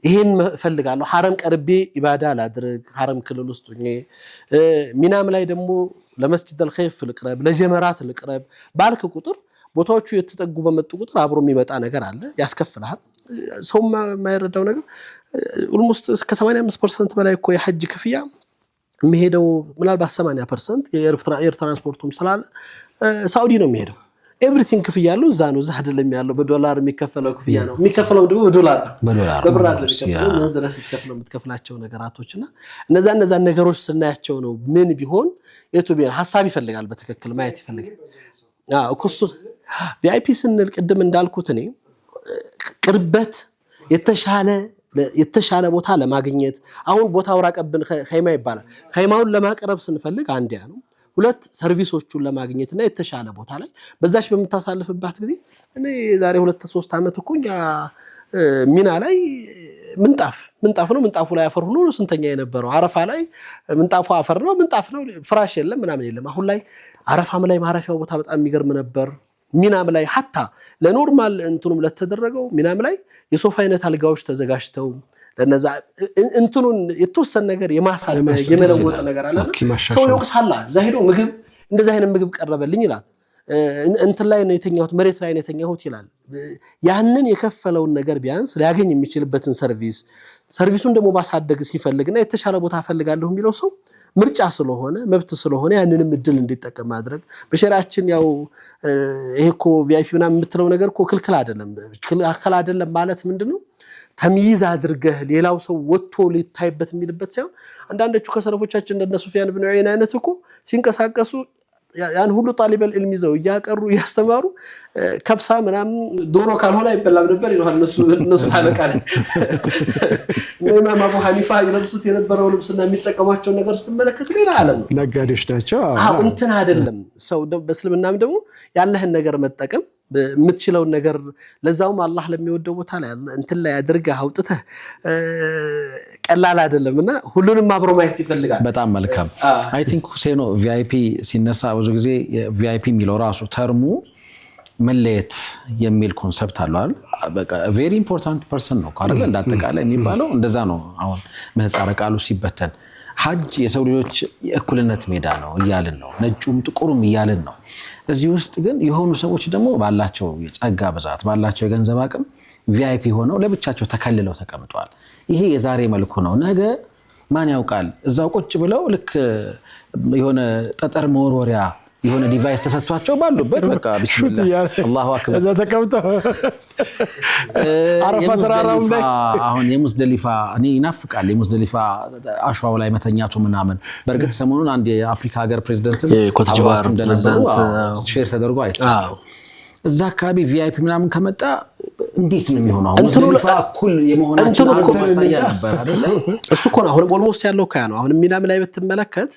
S2: ይሄን ፈልጋለሁ ሐረም ቀርቤ ኢባዳ ላድርግ ሐረም ክልል ውስጥ ሆኜ ሚናም ላይ ደግሞ ለመስጂድ አልኸይፍ ልቅረብ ለጀመራት ልቅረብ ባልክ ቁጥር ቦታዎቹ የተጠጉ በመጡ ቁጥር አብሮ የሚመጣ ነገር አለ ያስከፍላል ሰው የማይረዳው ነገር ኦልሞስት እስከ 85% በላይ እኮ የሐጅ ክፍያ የሚሄደው ምናልባት 80% የኤር ትራንስፖርቱም ስላለ ሳውዲ ነው የሚሄደው ኤቭሪቲንግ ክፍያ ያለው እዛ ነው እዛ አይደለም ያለው በዶላር የሚከፈለው ክፍያ ነው የሚከፈለው ደግሞ በዶላር በብር አይደለም የሚከፈለው መንዘራ ስትከፍለው የምትከፍላቸው ነገራቶችና እነዛ ነገሮች ስናያቸው ነው ምን ቢሆን የቱቢያን ሐሳብ ይፈልጋል በትክክል ማየት ይፈልጋል እኮሱ ቪአይፒ ስንል ቅድም እንዳልኩት እኔ ቅርበት የተሻለ ቦታ ለማግኘት አሁን ቦታው ራቀብን ኸይማ ይባላል ኸይማውን ለማቅረብ ስንፈልግ አንድ ያ ነው ሁለት ሰርቪሶቹን ለማግኘትና የተሻለ ቦታ ላይ በዛች በመታሳለፍባት ጊዜ እኔ ዛሬ 2-3 አመት እኮኛ ሚና ላይ ምንጣፍ ነው ምንጣፉ ላይ አፈር ሆኖ ስንተኛ የነበረው አረፋ ላይ ምንጣፉ አፈር ነው ምንጣፍ ነው ፍራሽ የለም ምናምን የለም አሁን ላይ አረፋም ላይ ማረፊያው ቦታ በጣም የሚገርም ነበር ሚናም ላይ hatta ለኖርማል እንትኑም ለተደረገው ሚናም ላይ የሶፋ አይነት አልጋዎች ተዘጋጅተው ለነዛ እንትኑን የተወሰነ ነገር የማሳደግ የመለወጥ ነገር አለ ሰው ይወቅሳላ ዛሂዶ ምግብ እንደዛ አይነት ምግብ ቀረበልኝ ይላል እንትን ላይ ነው የተኛሁት መሬት ላይ ነው የተኛሁት ይላል ያንን የከፈለውን ነገር ቢያንስ ሊያገኝ የሚችልበትን ሰርቪሱን ደግሞ ማሳደግ ሲፈልግና የተሻለ ቦታ ፈልጋለሁ የሚለው ሰው ምርጫ ስለሆነ መብት ስለሆነ ያንንም እድል እንዲጠቀም ማድረግ በሸሪዓችን ያው ይሄኮ ቪአይፒ ምናምን የምትለው ነገር እኮ ክልክል አይደለም ማለት ምንድነው ተምይዝ አድርገህ ሌላው ሰው ወጥቶ ሊታይበት የሚልበት ሳይሆን አንዳንዶቹ ከሰለፎቻችን እንደነ ሱፊያን ኢብኑ ዑየይና አይነት እኮ ሲንቀሳቀሱ ያን ሁሉ ጣሊበል ኢልም ይዘው ያቀሩ ያስተማሩ ከብሳ ምናምን ዶሮ ካልሆነ አይበላም ነበር ይላል እነሱ አለቃለ ኢማም አቡ ሐኒፋ ይለብሱት የነበረው ልብስና የሚጠቀማቸው ነገር ስትመለከት ሌላ ዓለም ነው
S3: ነጋዴዎች ናቸው
S2: እንትን አይደለም ሰው በእስልምናም ደግሞ ያለህን ነገር መጠቀም የምትችለውን ነገር ለዛውም አላህ ለሚወደው ቦታ ላይ እንትን ላይ አድርገህ አውጥተህ ቀላል አይደለምና ሁሉንም አብሮ ማየት ይፈልጋል
S1: በጣም መልካም አይ ቲንክ ሁሴኖ ቪአይፒ ሲነሳ ብዙ ጊዜ ቪአይፒ የሚለው ራሱ ተርሙ መለየት የሚል ኮንሰፕት አለው አይደል በቃ ቬሪ ኢምፖርታንት ፐርሰን ነው ካለ እንዳጠቃላይ የሚባለው እንደዛ ነው አሁን ምህጻረ ቃሉ ሲበተን ሐጅ የሰው ልጆች የእኩልነት ሜዳ ነው ይያልን ነው ነጩም ጥቁሩም ይያልን ነው እዚህ ውስጥ ግን የሆኑ ሰዎች ደግሞ ባላቸው የጸጋ ብዛት ባላቸው የገንዘብ አቅም ቪአይፒ ሆነው ለብቻቸው ተከልለው ተቀምጠዋል ይሄ የዛሬ መልኩ ነው ነገ ማን ያውቃል እዛው ቁጭ ብለው ልክ የሆነ ጠጠር መወርወሪያ የሆነ ዲቫይስ ተሰጥቷቸው ባሉበት በቃ ቢስሚላህ አላሁ አክበር
S3: እዛ ተቀምጠው አረፋ ተራራው ላይ
S1: አሁን የሙስደሊፋ እኔ ይናፍቃል የሙስደሊፋ አሽዋው ላይ መተኛቱ ምናምን በርግጥ ሰሞኑን አንድ የአፍሪካ ሀገር ፕሬዝዳንት
S2: የኮትዲቫር ፕሬዝዳንት
S1: ሼር ተደርጎ አይተው እዛ አካባቢ ቪአይፒ ምናምን ከመጣ እንዴት ነው የሚሆነው? አሁን ሙዝደሊፋ እኩል የመሆናችን አንዱ ማሳያ ነበር አይደል?
S2: እሱ እኮ ነው አሁን ኦልሞስት ያለው ከያ ነው። አሁን ሚናም ላይ ብትመለከት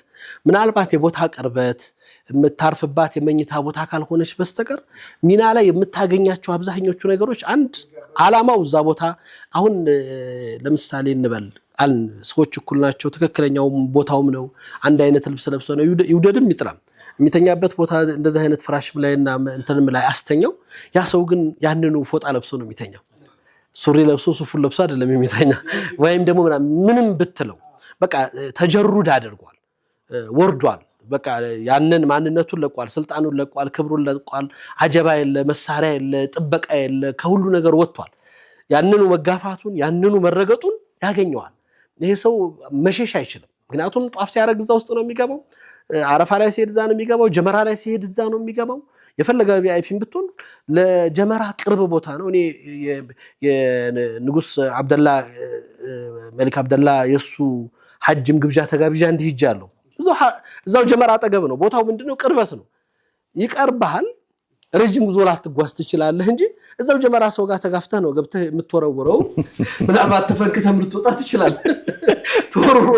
S2: ምናልባት የቦታ ቅርበት የምታርፍባት የመኝታ ቦታ ካልሆነች በስተቀር ሚና ላይ የምታገኛቸው አብዛኞቹ ነገሮች አንድ ዓላማው እዛ ቦታ አሁን ለምሳሌ እንበል ሰዎች እኩል ናቸው፣ ትክክለኛው ቦታውም ነው፣ አንድ አይነት ልብስ ለብሰው ነው ይውደድም ይጥላም የሚተኛበት ቦታ እንደዚህ አይነት ፍራሽ ላይና እንትንም ላይ አስተኛው። ያ ሰው ግን ያንኑ ፎጣ ለብሶ ነው የሚተኛው። ሱሪ ለብሶ ሱፉን ለብሶ አይደለም የሚተኛ። ወይም ደግሞ ምንም ብትለው በቃ ተጀሩድ አድርጓል፣ ወርዷል። በቃ ያንን ማንነቱን ለቋል፣ ስልጣኑን ለቋል፣ ክብሩን ለቋል። አጀባ የለ፣ መሳሪያ የለ፣ ጥበቃ የለ፣ ከሁሉ ነገር ወጥቷል። ያንኑ መጋፋቱን ያንኑ መረገጡን ያገኘዋል። ይሄ ሰው መሸሽ አይችልም። ምክንያቱም ጧፍ ሲያረግ እዛ ውስጥ ነው የሚገባው። አረፋ ላይ ሲሄድ እዛ ነው የሚገባው። ጀመራ ላይ ሲሄድ እዛ ነው የሚገባው። የፈለገ ቪአይፒን ብትሆን ለጀመራ ቅርብ ቦታ ነው። እኔ የንጉስ አብደላ መሊክ አብደላ የሱ ሐጅም ግብዣ ተጋብዣ እንዲህ ይጃለሁ። እዛው ጀመራ አጠገብ ነው። ቦታው ምንድነው? ቅርበት ነው። ይቀርባል። ረጅም ጉዞ ላትጓዝ ትችላለህ እንጂ እዛው ጀመራ ሰው ጋር ተጋፍተህ ነው ገብተህ የምትወረውረው። ምናልባት ተፈንክተህ ልትወጣ ትችላለህ። ተወርሮ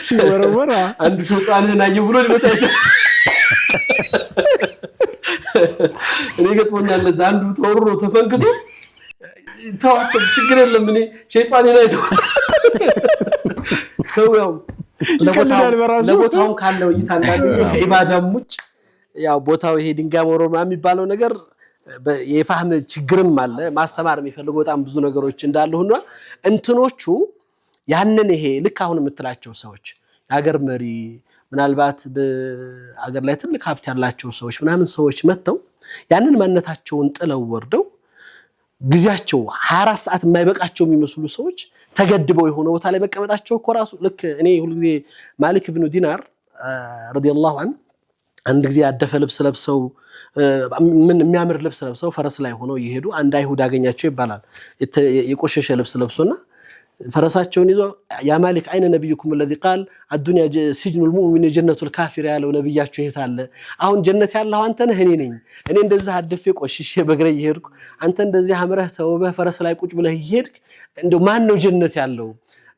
S3: ሲወረወራ
S2: አንድ ሾጣንህን አየሁ ብሎ ሊመጣ ይችላል። እኔ ገጥሞኛል። ለዛ አንዱ ተወርሮ ተፈንክቶ ተዋቸው ችግር የለም እኔ ሸይጣኔን አይተው ሰው ያው ለቦታው ካለው እይታ እንዳለ ከኢባዳም ውጭ ያው ቦታው ይሄ ድንጋይ ወሮማ የሚባለው ነገር የፋህም ችግርም አለ። ማስተማር የሚፈልገው በጣም ብዙ ነገሮች እንዳሉ ሆኖ እንትኖቹ ያንን ይሄ ልክ አሁን የምትላቸው ሰዎች የሀገር መሪ ምናልባት በአገር ላይ ትልቅ ሀብት ያላቸው ሰዎች ምናምን ሰዎች መተው ያንን ማንነታቸውን ጥለው ወርደው ግዚያቸው 24 ሰዓት የማይበቃቸው የሚመስሉ ሰዎች ተገድበው የሆነ ቦታ ላይ መቀመጣቸው እኮ ራሱ ልክ እኔ ሁሉ ጊዜ ማሊክ ኢብኑ ዲናር ረዲየላሁ ዐንሁ አንድ ጊዜ ያደፈ ልብስ ለብሰው ምን የሚያምር ልብስ ለብሰው ፈረስ ላይ ሆነው ይሄዱ አንድ አይሁድ አገኛቸው ይባላል። የቆሸሸ ልብስ ለብሶና ፈረሳቸውን ይዞ ያ ማሊክ አይነ ነብዩኩም الذي قال الدنيا سجن المؤمن جنة الكافر ያለው ነብያቸው ይሄታለ። አሁን ጀነት ያለው አንተ ነህ እኔ ነኝ። እኔ እንደዛ አደፈ ቆሽሼ በግሬ ይሄድኩ አንተ እንደዚህ አምረህ ተውበህ ፈረስ ላይ ቁጭ ብለህ ይሄድክ እንደው ማን ነው ጀነት ያለው?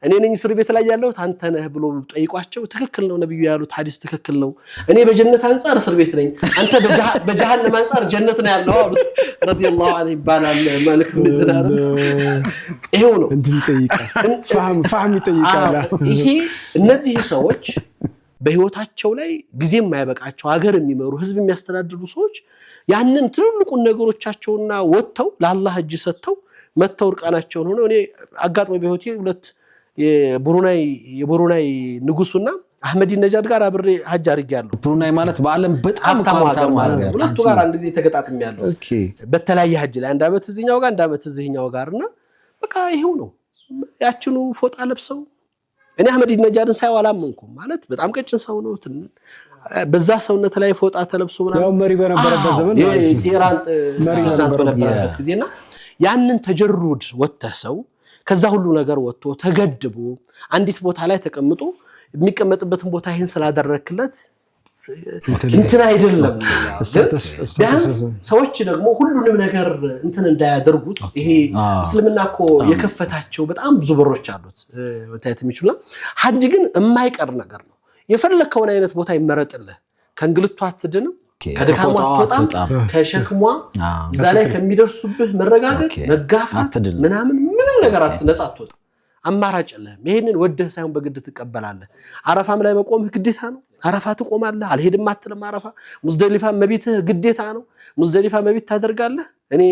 S2: እኔ ነኝ እስር ቤት ላይ ያለው አንተ ነህ ብሎ ጠይቋቸው ትክክል ነው ነብዩ ያሉት ሐዲስ ትክክል ነው። እኔ በጀነት አንፃር እስር ቤት ነኝ፣ አንተ በጀሃነም አንፃር ጀነት ነው ያለው አሉት ረዲየላሁ ዐንሁ ይባላል። ማሊክ ኢብኑ ዲናር ይሄው ነው እንድንጠይቃለን ፋህም ይጠይቃል። ይሄ እነዚህ ሰዎች በህይወታቸው ላይ ጊዜ የማይበቃቸው ሀገር የሚመሩ ህዝብ የሚያስተዳድሩ ሰዎች ያንን ትልልቁን ነገሮቻቸውና ወጥተው ለአላህ እጅ ሰጥተው መተው ርቃናቸውን ሆነው እኔ አጋጥሞ በህይወቴ ሁለት የብሩናይ ንጉሱና አህመዲ ነጃድ ጋር አብሬ ሐጅ አድርጌያለሁ።
S1: ብሩናይ ማለት በዓለም በጣም ሀብታም ማለት ነው።
S2: ሁለቱ ጋር አንድ ጊዜ ተገጣጥሜያለሁ። በተለያየ ሐጅ ላይ አንድ አመት እዚህኛው ጋር አንድ አመት እዚህኛው ጋርና በቃ ይሄው ነው። ያችኑ ፎጣ ለብሰው እኔ አህመዲ ነጃድን ሳይው አላመንኩም። ማለት በጣም ቀጭን ሰው ነው። በዛ ሰውነት ላይ ፎጣ ተለብሶ ምናምን
S3: ያው መሪ በነበረበት ዘመን
S2: የኢራን ፕሬዝዳንት በነበረበት ጊዜና ያንን ተጀሩድ ወተህ ሰው ከዛ ሁሉ ነገር ወጥቶ ተገድቦ አንዲት ቦታ ላይ ተቀምጦ የሚቀመጥበትን ቦታ ይሄን ስላደረክለት እንትን አይደለም። ቢያንስ ሰዎች ደግሞ ሁሉንም ነገር እንትን እንዳያደርጉት ይሄ እስልምናኮ የከፈታቸው በጣም ብዙ በሮች አሉት ወታየት የሚችሉና ሐጅ ግን የማይቀር ነገር ነው። የፈለከውን አይነት ቦታ ይመረጥልህ። ከእንግልቱ አትድንም፣ ከድካሙ አትወጣም፣ ከሸክሟ እዛ ላይ ከሚደርሱብህ መረጋገጥ መጋፋት ምናምን ምንም ነገር ነፃ አትወጣም። አማራጭ የለህም። ይሄንን ወደህ ሳይሆን በግድ ትቀበላለህ። አረፋም ላይ መቆምህ ግዴታ ነው። አረፋ ትቆማለህ፣ አልሄድም አትልም። አረፋ ሙዝደሊፋ መቢትህ ግዴታ ነው። ሙዝደሊፋ መቢት ታደርጋለህ። እኔ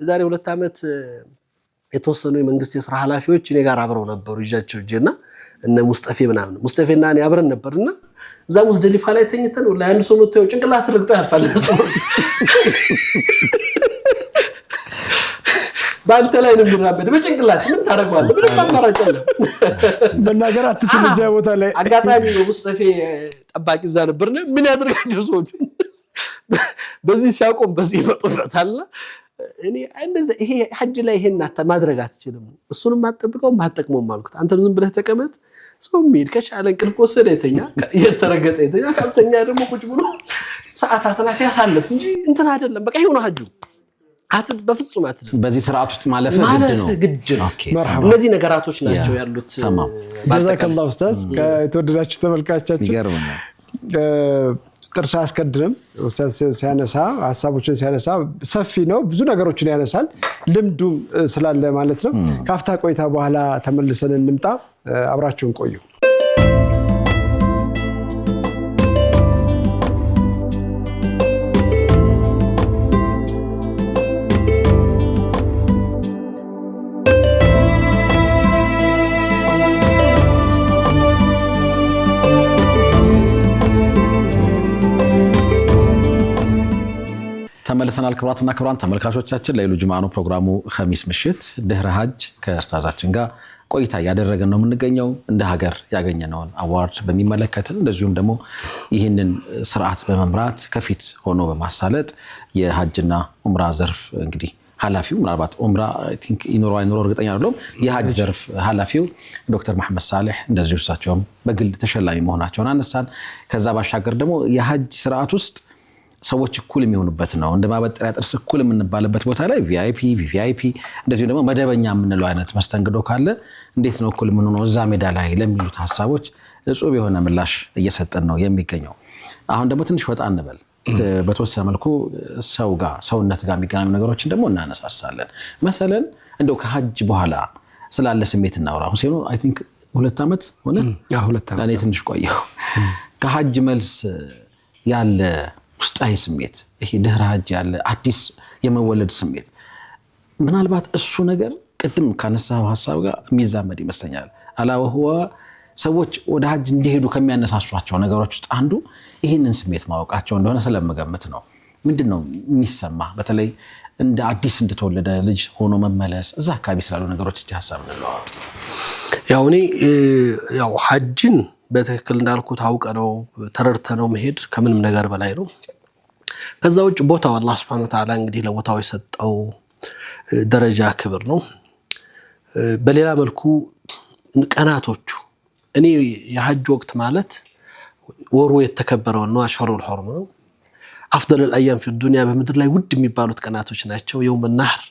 S2: የዛሬ 2 ዓመት የተወሰኑ የመንግስት የሥራ ኃላፊዎች እኔ ጋር አብረው ነበሩ ይጃቸው እጄና እነ ሙስጠፌ ምናምን ሙስጠፌና እኔ አብረን ነበርና እዛ ሙዝደሊፋ ላይ ተኝተን ወላሂ አንድ ሰው መጥቶ ጭንቅላት ረግጦ ያልፋል። ባንተ ላይ ነው የሚራመድ በጭንቅላት ምን ታረጋለህ? ምንም አማራጭ የለም።
S3: መናገር አትችል። እዚያ ቦታ ላይ
S2: አጋጣሚ ነው ሙስጠፌ ጠባቂ እዛ ነበርና ምን ያደርጋቸው ሰዎች በዚህ ሲያቆም በዚህ ይመጡታል። እኔ እንደዛ ይሄ ሐጅ ላይ ይሄን ማድረግ አትችልም። እሱንም አጥብቀው ማጠቅመው ማልኩት አንተም ዝም ብለህ ተቀመጥ። ሰው ሜድ ከቻለ እንቅልፍ ወሰደ የተኛ የተረገጠ የተኛ ካልተኛ ደግሞ ቁጭ ብሎ ሰዓታት ናት ያሳልፍ እንጂ እንትን አይደለም። በቃ ይሄው ነው ሐጁ። በፍጹም አትድንም።
S1: በዚህ ስርዓት ውስጥ ማለፍ ግድ ነው።
S2: እነዚህ ነገራቶች ናቸው ያሉት።
S3: ጀዛከላሁ ኡስታዝ። ከተወደዳችሁ ተመልካቾቻችን ጥርስ አያስቀድም። ኡስታዝ ሲያነሳ ሐሳቦችን ሲያነሳ ሰፊ ነው፣ ብዙ ነገሮችን ያነሳል፣ ልምዱም ስላለ ማለት ነው። ካፍታ ቆይታ በኋላ ተመልሰን እንምጣ። አብራችሁን ቆዩ።
S1: ተመልሰናል። ክብራትና ክብራን ተመልካቾቻችን ለይሉ ጁምዓ ነው ፕሮግራሙ። ኸሚስ ምሽት ድህረ ሀጅ ከኡስታዛችን ጋር ቆይታ ያደረገን ነው የምንገኘው። እንደ ሀገር ያገኘነውን አዋርድ በሚመለከት እንደዚሁም ደግሞ ይህንን ስርዓት በመምራት ከፊት ሆኖ በማሳለጥ የሀጅና ኡምራ ዘርፍ እንግዲህ ኃላፊው ምናልባት ኡምራ ይኖር አይኖር እርግጠኛ አይደለም፣ የሀጅ ዘርፍ ኃላፊው ዶክተር መሐመድ ሳሌህ እንደዚሁ እሳቸውም በግል ተሸላሚ መሆናቸውን አነሳን። ከዛ ባሻገር ደግሞ የሀጅ ስርዓት ውስጥ ሰዎች እኩል የሚሆኑበት ነው። እንደ ማበጠሪያ ጥርስ እኩል የምንባልበት ቦታ ላይ ቪአይፒ ቪቪአይፒ እንደዚሁ ደግሞ መደበኛ የምንለው አይነት መስተንግዶ ካለ እንዴት ነው እኩል የምንሆነው እዛ ሜዳ ላይ ለሚሉት ሀሳቦች እጹብ የሆነ ምላሽ እየሰጠን ነው የሚገኘው። አሁን ደግሞ ትንሽ ወጣ እንበል። በተወሰነ መልኩ ሰውነት ጋር የሚገናኙ ነገሮችን ደግሞ እናነሳሳለን። መሰለን እንደው ከሀጅ በኋላ ስላለ ስሜት እናውራ። ሁሴኑ አይ ቲንክ 2 ዓመት ሆነ። እኔ ትንሽ ቆየሁ። ከሀጅ መልስ ያለ ውስጣዊ ስሜት ይሄ ድህረ ሀጅ ያለ አዲስ የመወለድ ስሜት ምናልባት እሱ ነገር ቅድም ካነሳው ሐሳብ ጋር የሚዛመድ ይመስለኛል። አላወህዋ ሰዎች ወደ ሀጅ እንዲሄዱ ከሚያነሳሷቸው ነገሮች ውስጥ አንዱ ይህንን ስሜት ማወቃቸው እንደሆነ ስለምገምት ነው። ምንድነው የሚሰማ በተለይ እንደ አዲስ እንደተወለደ ልጅ ሆኖ መመለስ እዛ አካባቢ ስላሉ ነገሮች እስቲ ሐሳብ እንለዋወጥ።
S2: ያው ሀጅን በትክክል እንዳልኩት አውቀነው ተረድተነው መሄድ ከምንም ነገር በላይ ነው። ከዛ ውጭ ቦታው አላህ Subhanahu Wa Ta'ala እንግዲህ ለቦታው የሰጠው ደረጃ ክብር ነው። በሌላ መልኩ ቀናቶቹ እኔ የሀጅ ወቅት ማለት ወሩ የተከበረው ነው፣ አሽሁሩል ሑሩም ነው። አፍደል الأيام في الدنيا በምድር ላይ ውድ የሚባሉት ቀናቶች ናቸው። የውም النحر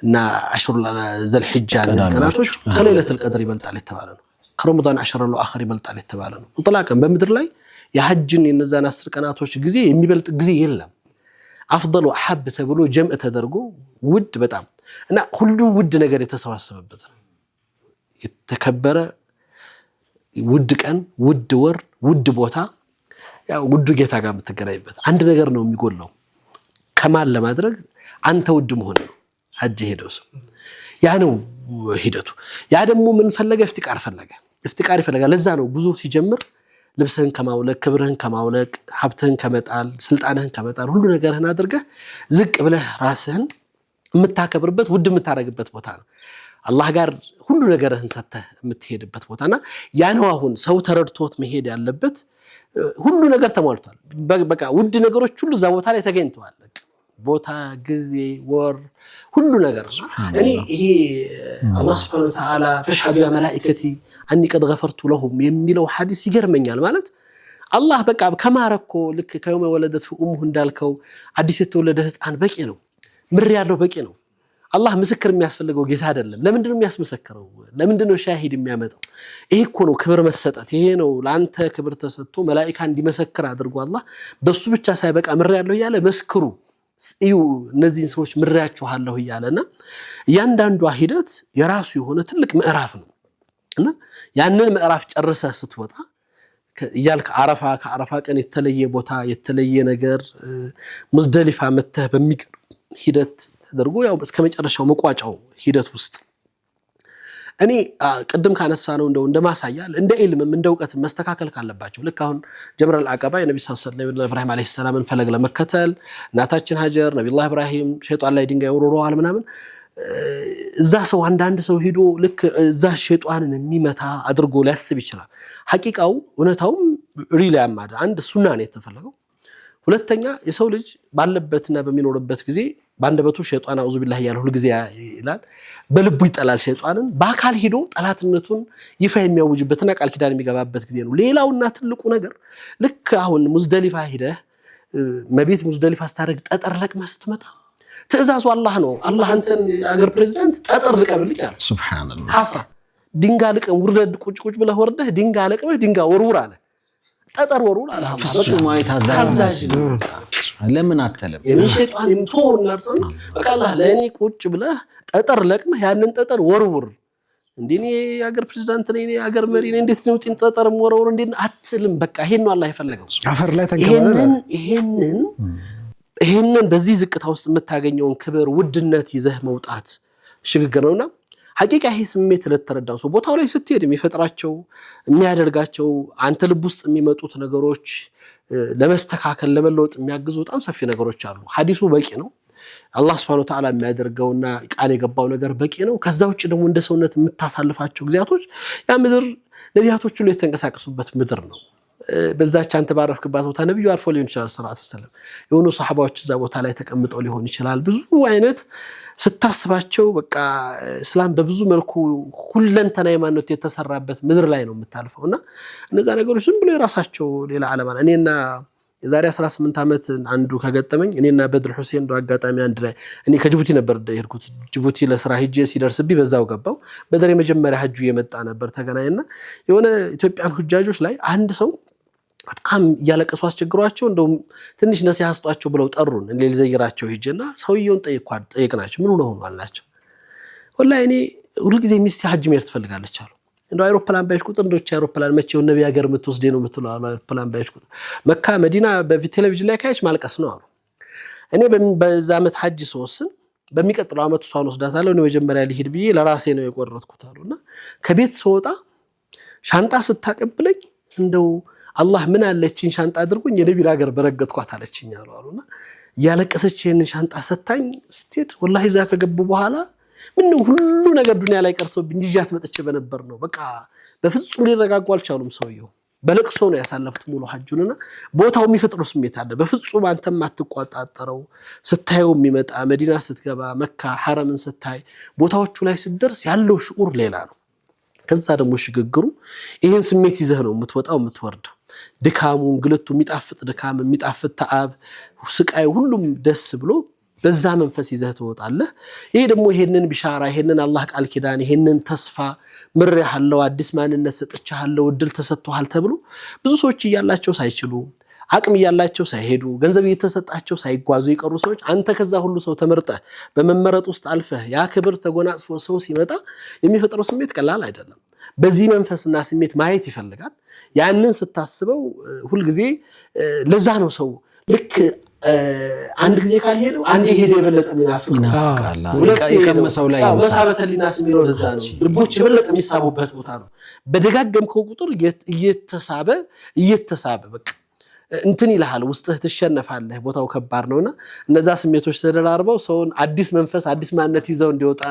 S2: እና አሽሁሩል ዘልሂጃ እነዚህ ቀናቶች ከለይለቱል ቀድር ይበልጣል የተባለ ነው። ከረመዳን 10 الأخر ይበልጣል የተባለ ነው። እንጥላቀን በምድር ላይ የሀጅን የነዛን 10 ቀናቶች ጊዜ የሚበልጥ ጊዜ የለም። አፍደሉ አሐብ ተብሎ ጀምዕ ተደርጎ ውድ በጣም እና ሁሉም ውድ ነገር የተሰባሰበበት ነው። የተከበረ ውድ ቀን፣ ውድ ወር፣ ውድ ቦታ፣ ያው ውድ ጌታ ጋር የምትገናኝበት አንድ ነገር ነው የሚጎለው። ከማን ለማድረግ አንተ ውድ መሆን ነው። ሀጅ ሄደው ሰው ያ ነው ሂደቱ። ያ ደግሞ ምን ፈለገ? ኢፍቲቃር ይፈልጋል። ለዛ ነው ጉዞ ሲጀምር ልብስህን ከማውለቅ፣ ክብርህን ከማውለቅ፣ ሀብትህን ከመጣል፣ ስልጣንህን ከመጣል ሁሉ ነገርህን አድርገህ ዝቅ ብለህ ራስህን የምታከብርበት ውድ የምታረግበት ቦታ ነው። አላህ ጋር ሁሉ ነገርህን ሰጥተህ የምትሄድበት ቦታና ያ ነው አሁን ሰው ተረድቶት መሄድ ያለበት። ሁሉ ነገር ተሟልቷል። በቃ ውድ ነገሮች ሁሉ እዛ ቦታ ላይ ተገኝተዋል። ቦታ፣ ጊዜ፣ ወር፣ ሁሉ ነገር ነው። እኔ ይሄ አላህ Subhanahu Wa Ta'ala ፈሽሐዱ ያ መላኢከቲ አኒ ቀድ ገፈርቱ ለሁም የሚለው ሐዲስ ይገርመኛል። ማለት አላህ በቃ ከማረኮ ልክ ከየውመ ወለደት ኡሙሁ እንዳልከው አዲስ የተወለደ ህፃን በቂ ነው። ምር ያለው በቂ ነው። አላህ ምስክር የሚያስፈልገው ጌታ አይደለም። ለምንድን ነው የሚያስመሰክረው? ለምንድን ነው ሻሂድ የሚያመጣው? ይሄ እኮ ነው ክብር መሰጠት። ይሄ ነው ለአንተ ክብር ተሰጥቶ መላኢካ እንዲመሰክር አድርጎ አላህ በሱ ብቻ ሳይበቃ ምር ያለው እያለ መስክሩ እዩ እነዚህን ሰዎች ምሬያችኋለሁ እያለና እያንዳንዷ ሂደት የራሱ የሆነ ትልቅ ምዕራፍ ነው። እና ያንን ምዕራፍ ጨርሰህ ስትወጣ እያልክ ከአረፋ ቀን የተለየ ቦታ የተለየ ነገር ሙዝደሊፋ መተህ በሚቀር ሂደት ተደርጎ ያው እስከ መጨረሻው መቋጫው ሂደት ውስጥ እኔ ቅድም ካነሳነው እንደማሳያል እንደ ኢልምም እንደ ዕውቀትም መስተካከል ካለባቸው ልክ አሁን ጀምረል አቀባ የነብዩ ሰለላሁ ዐለይሂ ወሰለም ኢብራሂም አለይሂ ሰላምን ፈለግ ለመከተል እናታችን ሀጀር ነብዩላህ ኢብራሂም ሸይጣን ላይ ድንጋይ ወርውረዋል ምናምን እዛ ሰው አንዳንድ ሰው ሄዶ ልክ እዛ ሸይጣንን የሚመታ አድርጎ ሊያስብ ይችላል። ሐቂቃው እውነታውም ሪሊ ያማደ አንድ ሱና ነው የተፈለገው። ሁለተኛ የሰው ልጅ ባለበትና በሚኖርበት ጊዜ ባንደበቱ ሸይጣን አውዙ ቢላህ ያለ ሁሉ ጊዜ ይላል፣ በልቡ ይጠላል ሸይጣንን። በአካል ሄዶ ጠላትነቱን ይፋ የሚያውጅበትና ቃል ኪዳን የሚገባበት ጊዜ ነው። ሌላውና ትልቁ ነገር ልክ አሁን ሙዝደሊፋ ሄደህ መቤት ሙዝደሊፋ ስታረግ ጠጠር ለቅመህ ስትመጣ ትእዛዙ አላህ ነው። አላህ አንተን አገር ፕሬዝዳንት ጠጠር ልቀብልኝ አለ።
S1: ሱብሃንአላህ
S2: ሐሳ ድንጋይ ልቀም ውርደድ ቁጭ ብለህ ወርደህ ድንጋይ ለቅመህ ድንጋይ ወርውር አለ። ጠጠር ወርውር አለ።
S1: ፍጹም ታዛዥ ለምን አትልም?
S2: የሸይጣን የምትሆን ነርሰን በቃ አላህ ለኔ ቁጭ ብለህ ጠጠር ለቅመህ ያንን ጠጠር ወርውር። እንዴ የአገር ፕሬዝዳንት ነኝ የአገር መሪ ነኝ እንዴት ነው ጢን ጠጠር ወርውር እንዴ አትልም። በቃ ይሄን ነው አላህ የፈለገው።
S3: አፈር ላይ ተንከባለለ።
S2: ይሄንን በዚህ ዝቅታ ውስጥ የምታገኘውን ክብር ውድነት ይዘህ መውጣት ሽግግር ነውና ሐቂቃ ይሄ ስሜት ለተረዳው ሰው ቦታው ላይ ስትሄድ የሚፈጥራቸው የሚያደርጋቸው አንተ ልብ ውስጥ የሚመጡት ነገሮች ለመስተካከል ለመለወጥ የሚያግዙ በጣም ሰፊ ነገሮች አሉ። ሐዲሱ በቂ ነው። አላህ Subhanahu Wa Ta'ala የሚያደርገውና ቃል የገባው ነገር በቂ ነው። ከዛ ውጭ ደግሞ እንደ ሰውነት የምታሳልፋቸው ግዚያቶች ያ ምድር ነቢያቶች ሁሉ የተንቀሳቀሱበት ምድር ነው። በዛች አንተ ባረፍክባት ቦታ ነብዩ አርፎ ሊሆን ይችላል ሰለላሁ ዐለይሂ ወሰለም የሆኑ ሱሐባዎች እዛ ቦታ ላይ ተቀምጠው ሊሆን ይችላል። ብዙ አይነት ስታስባቸው በቃ እስላም በብዙ መልኩ ሁለንተና ሃይማኖት የተሰራበት ምድር ላይ ነው የምታልፈውና እነዛ ነገሮች ዝም ብሎ የራሳቸው ሌላ ዓለም አለ። እኔና የዛሬ 18 ዓመት አንዱ ከገጠመኝ እኔና በድር ሁሴን ዶ አጋጣሚ አንድ ላይ እኔ ከጅቡቲ ነበር የሄድኩት ጅቡቲ ለስራ ሄጄ ሲደርስብኝ በዛው ገባው። በደረ የመጀመሪያ ሐጁ የመጣ ነበር ተገናኝና የሆነ ኢትዮጵያን ሁጃጆች ላይ አንድ ሰው በጣም ያለቀሱ አስቸግሯቸው እንደው ትንሽ ነሲሃ አስጧቸው ብለው ጠሩን። እኔ ልዘይራቸው ሄጄና ሰውየውን ጠይቅናቸው ምን ሆነው አላቸው። ወላሂ እኔ ሁሉ ጊዜ ሚስቴ ሐጅ መሄድ ትፈልጋለች አሉ። እንደው አይሮፕላን ባይሽ ቁጥር እንደው አይሮፕላን መቼው ነብይ ሀገር የምትወስደ ነው የምትለው አይሮፕላን ባይሽ ቁጥር መካ መዲና በቴሌቪዥን ላይ ካይሽ ማልቀስ ነው አሉ። እኔ በዛ ዓመት ሐጅ ስወስን በሚቀጥለው ዓመት እሷን ወስዳታለሁ እኔ መጀመሪያ ልሂድ ብዬ ለራሴ ነው የቆረጥኩት አሉና ከቤት ስወጣ ሻንጣ ስታቀብለኝ እንደው አላህ ምን አለችኝ ሻንጣ አድርጎኝ የነብይ ሀገር በረገጥኳት አለችኝ አሉና ያለቀሰች ይሄንን ሻንጣ ሰታኝ ስትሄድ ወላሂ እዛ ከገቡ በኋላ ምን ሁሉ ነገር ዱንያ ላይ ቀርቶብኝ ይዣት መጥቼ በነበር ነው። በቃ በፍጹም ሊረጋጉ አልቻሉም። ሰውየው በለቅሶ ነው ያሳለፉት ሙሉ ሐጁንና ቦታው የሚፈጥረው ስሜት አለ። በፍጹም አንተም አትቋጣጣረው ስታየው የሚመጣ መዲና ስትገባ መካ ሐረምን ስታይ ቦታዎቹ ላይ ስትደርስ ያለው ሽዑር ሌላ ነው። ከዛ ደግሞ ሽግግሩ ይሄን ስሜት ይዘህ ነው የምትወጣው የምትወርደው። ድካሙ እንግልቱ የሚጣፍጥ ድካም የሚጣፍጥ ተዓብ ስቃይ ሁሉም ደስ ብሎ በዛ መንፈስ ይዘህ ትወጣለህ። ይሄ ደግሞ ይሄንን ቢሻራ ይሄንን አላህ ቃል ኪዳን ይሄንን ተስፋ ምርያለው አዲስ ማንነት ሰጥቻለሁ እድል ተሰጥቷል ተብሎ ብዙ ሰዎች እያላቸው ሳይችሉ አቅም እያላቸው ሳይሄዱ ገንዘብ እየተሰጣቸው ሳይጓዙ ይቀሩ ሰዎች አንተ ከዛ ሁሉ ሰው ተመርጠህ በመመረጥ ውስጥ አልፈህ ያ ክብር ተጎናጽፎ ሰው ሲመጣ የሚፈጥረው ስሜት ቀላል አይደለም። በዚህ መንፈስና ስሜት ማየት ይፈልጋል። ያንን ስታስበው ሁሉ ጊዜ ለዛ ነው ሰው ልክ አንድ ጊዜ ካልሄደው አንዴ ሄደ የበለጠ ይናፍቃል።
S1: የቀመሰው ላይ
S2: መሳበተሊና ስሚለው ለዛ ነው ልቦች የበለጠ የሚሳቡበት ቦታ ነው። በደጋገምከው ቁጥር እየተሳበ በቃ እንትን ይልሃል ውስጥህ ትሸነፋለህ። ቦታው ከባድ ነውና እነዛ ስሜቶች ተደራርበው ሰውን አዲስ መንፈስ አዲስ ማንነት ይዘው እንዲወጣ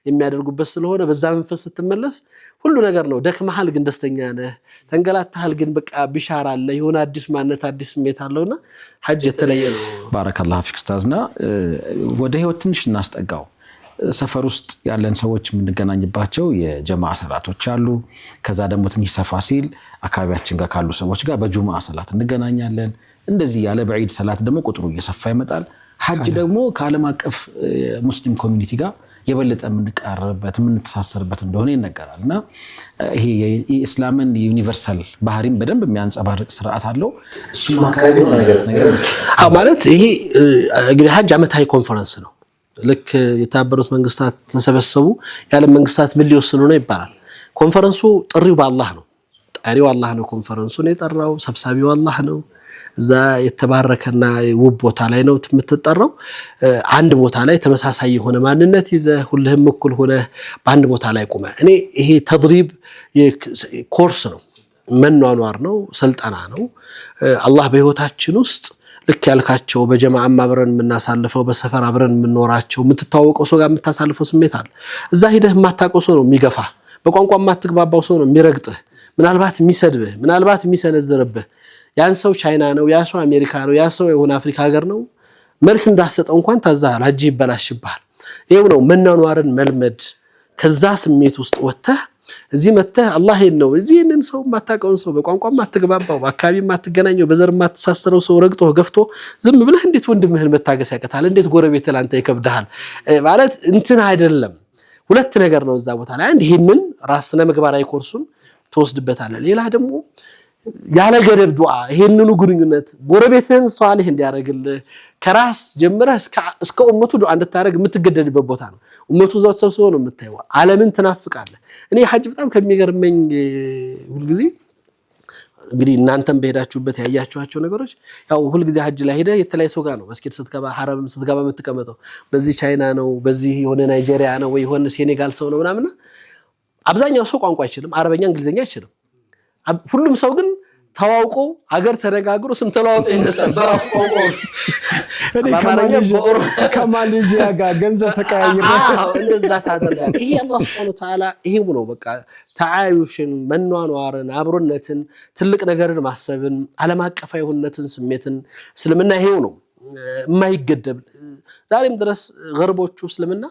S2: የሚያደርጉበት ስለሆነ በዛ መንፈስ ስትመለስ ሁሉ ነገር ነው። ደክመሃል ግን ደስተኛ ነህ። ተንገላታሃል ግን በቃ ቢሻራ አለ የሆነ አዲስ ማንነት አዲስ ስሜት አለውና ሐጅ የተለየ ነው።
S1: ባረከላሁ ፊክ ኡስታዝና ወደ ህይወት ትንሽ እናስጠጋው። ሰፈር ውስጥ ያለን ሰዎች የምንገናኝባቸው የጀማዓ ሰላቶች አሉ። ከዛ ደግሞ ትንሽ ሰፋ ሲል አካባቢያችን ጋር ካሉ ሰዎች ጋር በጁማዓ ሰላት እንገናኛለን። እንደዚህ ያለ በዒድ ሰላት ደግሞ ቁጥሩ እየሰፋ ይመጣል። ሐጅ ደግሞ ከዓለም አቀፍ ሙስሊም ኮሚኒቲ ጋር የበለጠ የምንቀርብበት የምንተሳሰርበት እንደሆነ ይነገራልና ይሄ የኢስላምን ዩኒቨርሳል ባህሪን በደንብ የሚያንጸባርቅ ስርዓት አለው። እሱም አካባቢ ነው ነገር
S2: ማለት ይሄ እንግዲህ ሐጅ ዓመታዊ ኮንፈረንስ ነው። ልክ የተባበሩት መንግስታት ተሰበሰቡ የዓለም መንግስታት ምን ሊወስኑ ነው ይባላል። ኮንፈረንሱ ጥሪው በአላህ ነው። ጠሪው አላህ ነው። ኮንፈረንሱን የጠራው ሰብሳቢው አላህ ነው። እዛ የተባረከና ውብ ቦታ ላይ ነው የምትጠራው። አንድ ቦታ ላይ ተመሳሳይ የሆነ ማንነት ይዘህ ሁሉም እኩል ሆነ በአንድ ቦታ ላይ ቆመ። እኔ ይሄ ተድሪብ ኮርስ ነው፣ መኗኗር ነው፣ ስልጠና ነው። አላህ በህይወታችን ውስጥ ልክ ያልካቸው በጀማዓ አብረን የምናሳልፈው በሰፈር አብረን የምንኖራቸው የምትተዋወቀው ሰው ጋር የምታሳልፈው ስሜት አለ። እዛ ሄደህ የማታውቀው ሰው ነው የሚገፋ፣ በቋንቋ የማትግባባው ሰው ነው የሚረግጥህ፣ ምናልባት የሚሰድብህ፣ ምናልባት የሚሰነዝርብህ። ያን ሰው ቻይና ነው፣ ያ ሰው አሜሪካ ነው፣ ያ ሰው የሆነ አፍሪካ ሀገር ነው። መልስ እንዳሰጠው እንኳን ታዛሃል፣ ሐጅ ይበላሽብሃል። ይሄው ነው መናኗርን መልመድ። ከዛ ስሜት ውስጥ ወጥተህ እዚህ መተህ አላህ ነው እዚህንን ሰው ማታቀውን ሰው በቋንቋ ማትግባባው በአካባቢ ማትገናኘው በዘር ማትሳሰረው ሰው ረግጦ ገፍቶ ዝም ብለህ እንዴት ወንድምህን መታገስ ያቀታል እንዴት ጎረቤትህ ላንተ ይከብዳል ማለት እንትን አይደለም ሁለት ነገር ነው እዛ ቦታ ላይ አንድ ይሄንን ራስነ ምግባራዊ ኮርሱን ተወስድበታለህ ሌላ ደግሞ ያለ ገደብ ዱዓ ይሄንኑ ግንኙነት ጎረቤትህን ሷሊህ እንዲያረግልህ ከራስ ጀምረህ እስከ ኡመቱ ዱዓ እንድታረግ የምትገደድበት ቦታ ነው ኡመቱ ዛው ተሰብስቦ ነው የምታየው ዓለምን ትናፍቃለህ እኔ ሐጅ በጣም ከሚገርመኝ ሁሉ ጊዜ እንግዲህ እናንተም በሄዳችሁበት ያያችኋቸው ነገሮች ያው ሁሉ ጊዜ ሐጅ ላይ ሄደ የተለያየ ሰው ጋር ነው መስጊድ ስትገባ ሐረም ስትገባ የምትቀመጠው በዚህ ቻይና ነው በዚህ የሆነ ናይጄሪያ ነው ወይ የሆነ ሴኔጋል ሰው ነው ምናምን አብዛኛው ሰው ቋንቋ አይችልም አረበኛ እንግሊዘኛ አይችልም ሁሉም ሰው ግን ተዋውቆ ሀገር ተነጋግሮ ስም ተለዋውጦ እንደሰበራው
S3: ከማሌዥያ ጋር ገንዘብ ተቀያይሮ
S2: እንደዛ ታደርጋለህ ይሄ አላህ Subhanahu Wa Ta'ala ይሄው ነው በቃ ተዓዩሽን መኗኗርን አብሮነትን ትልቅ ነገርን ማሰብን ዓለም አቀፋዊ የሆነትን ስሜትን እስልምና ይሄው ነው የማይገደብ ዛሬም ድረስ ገርቦቹ እስልምና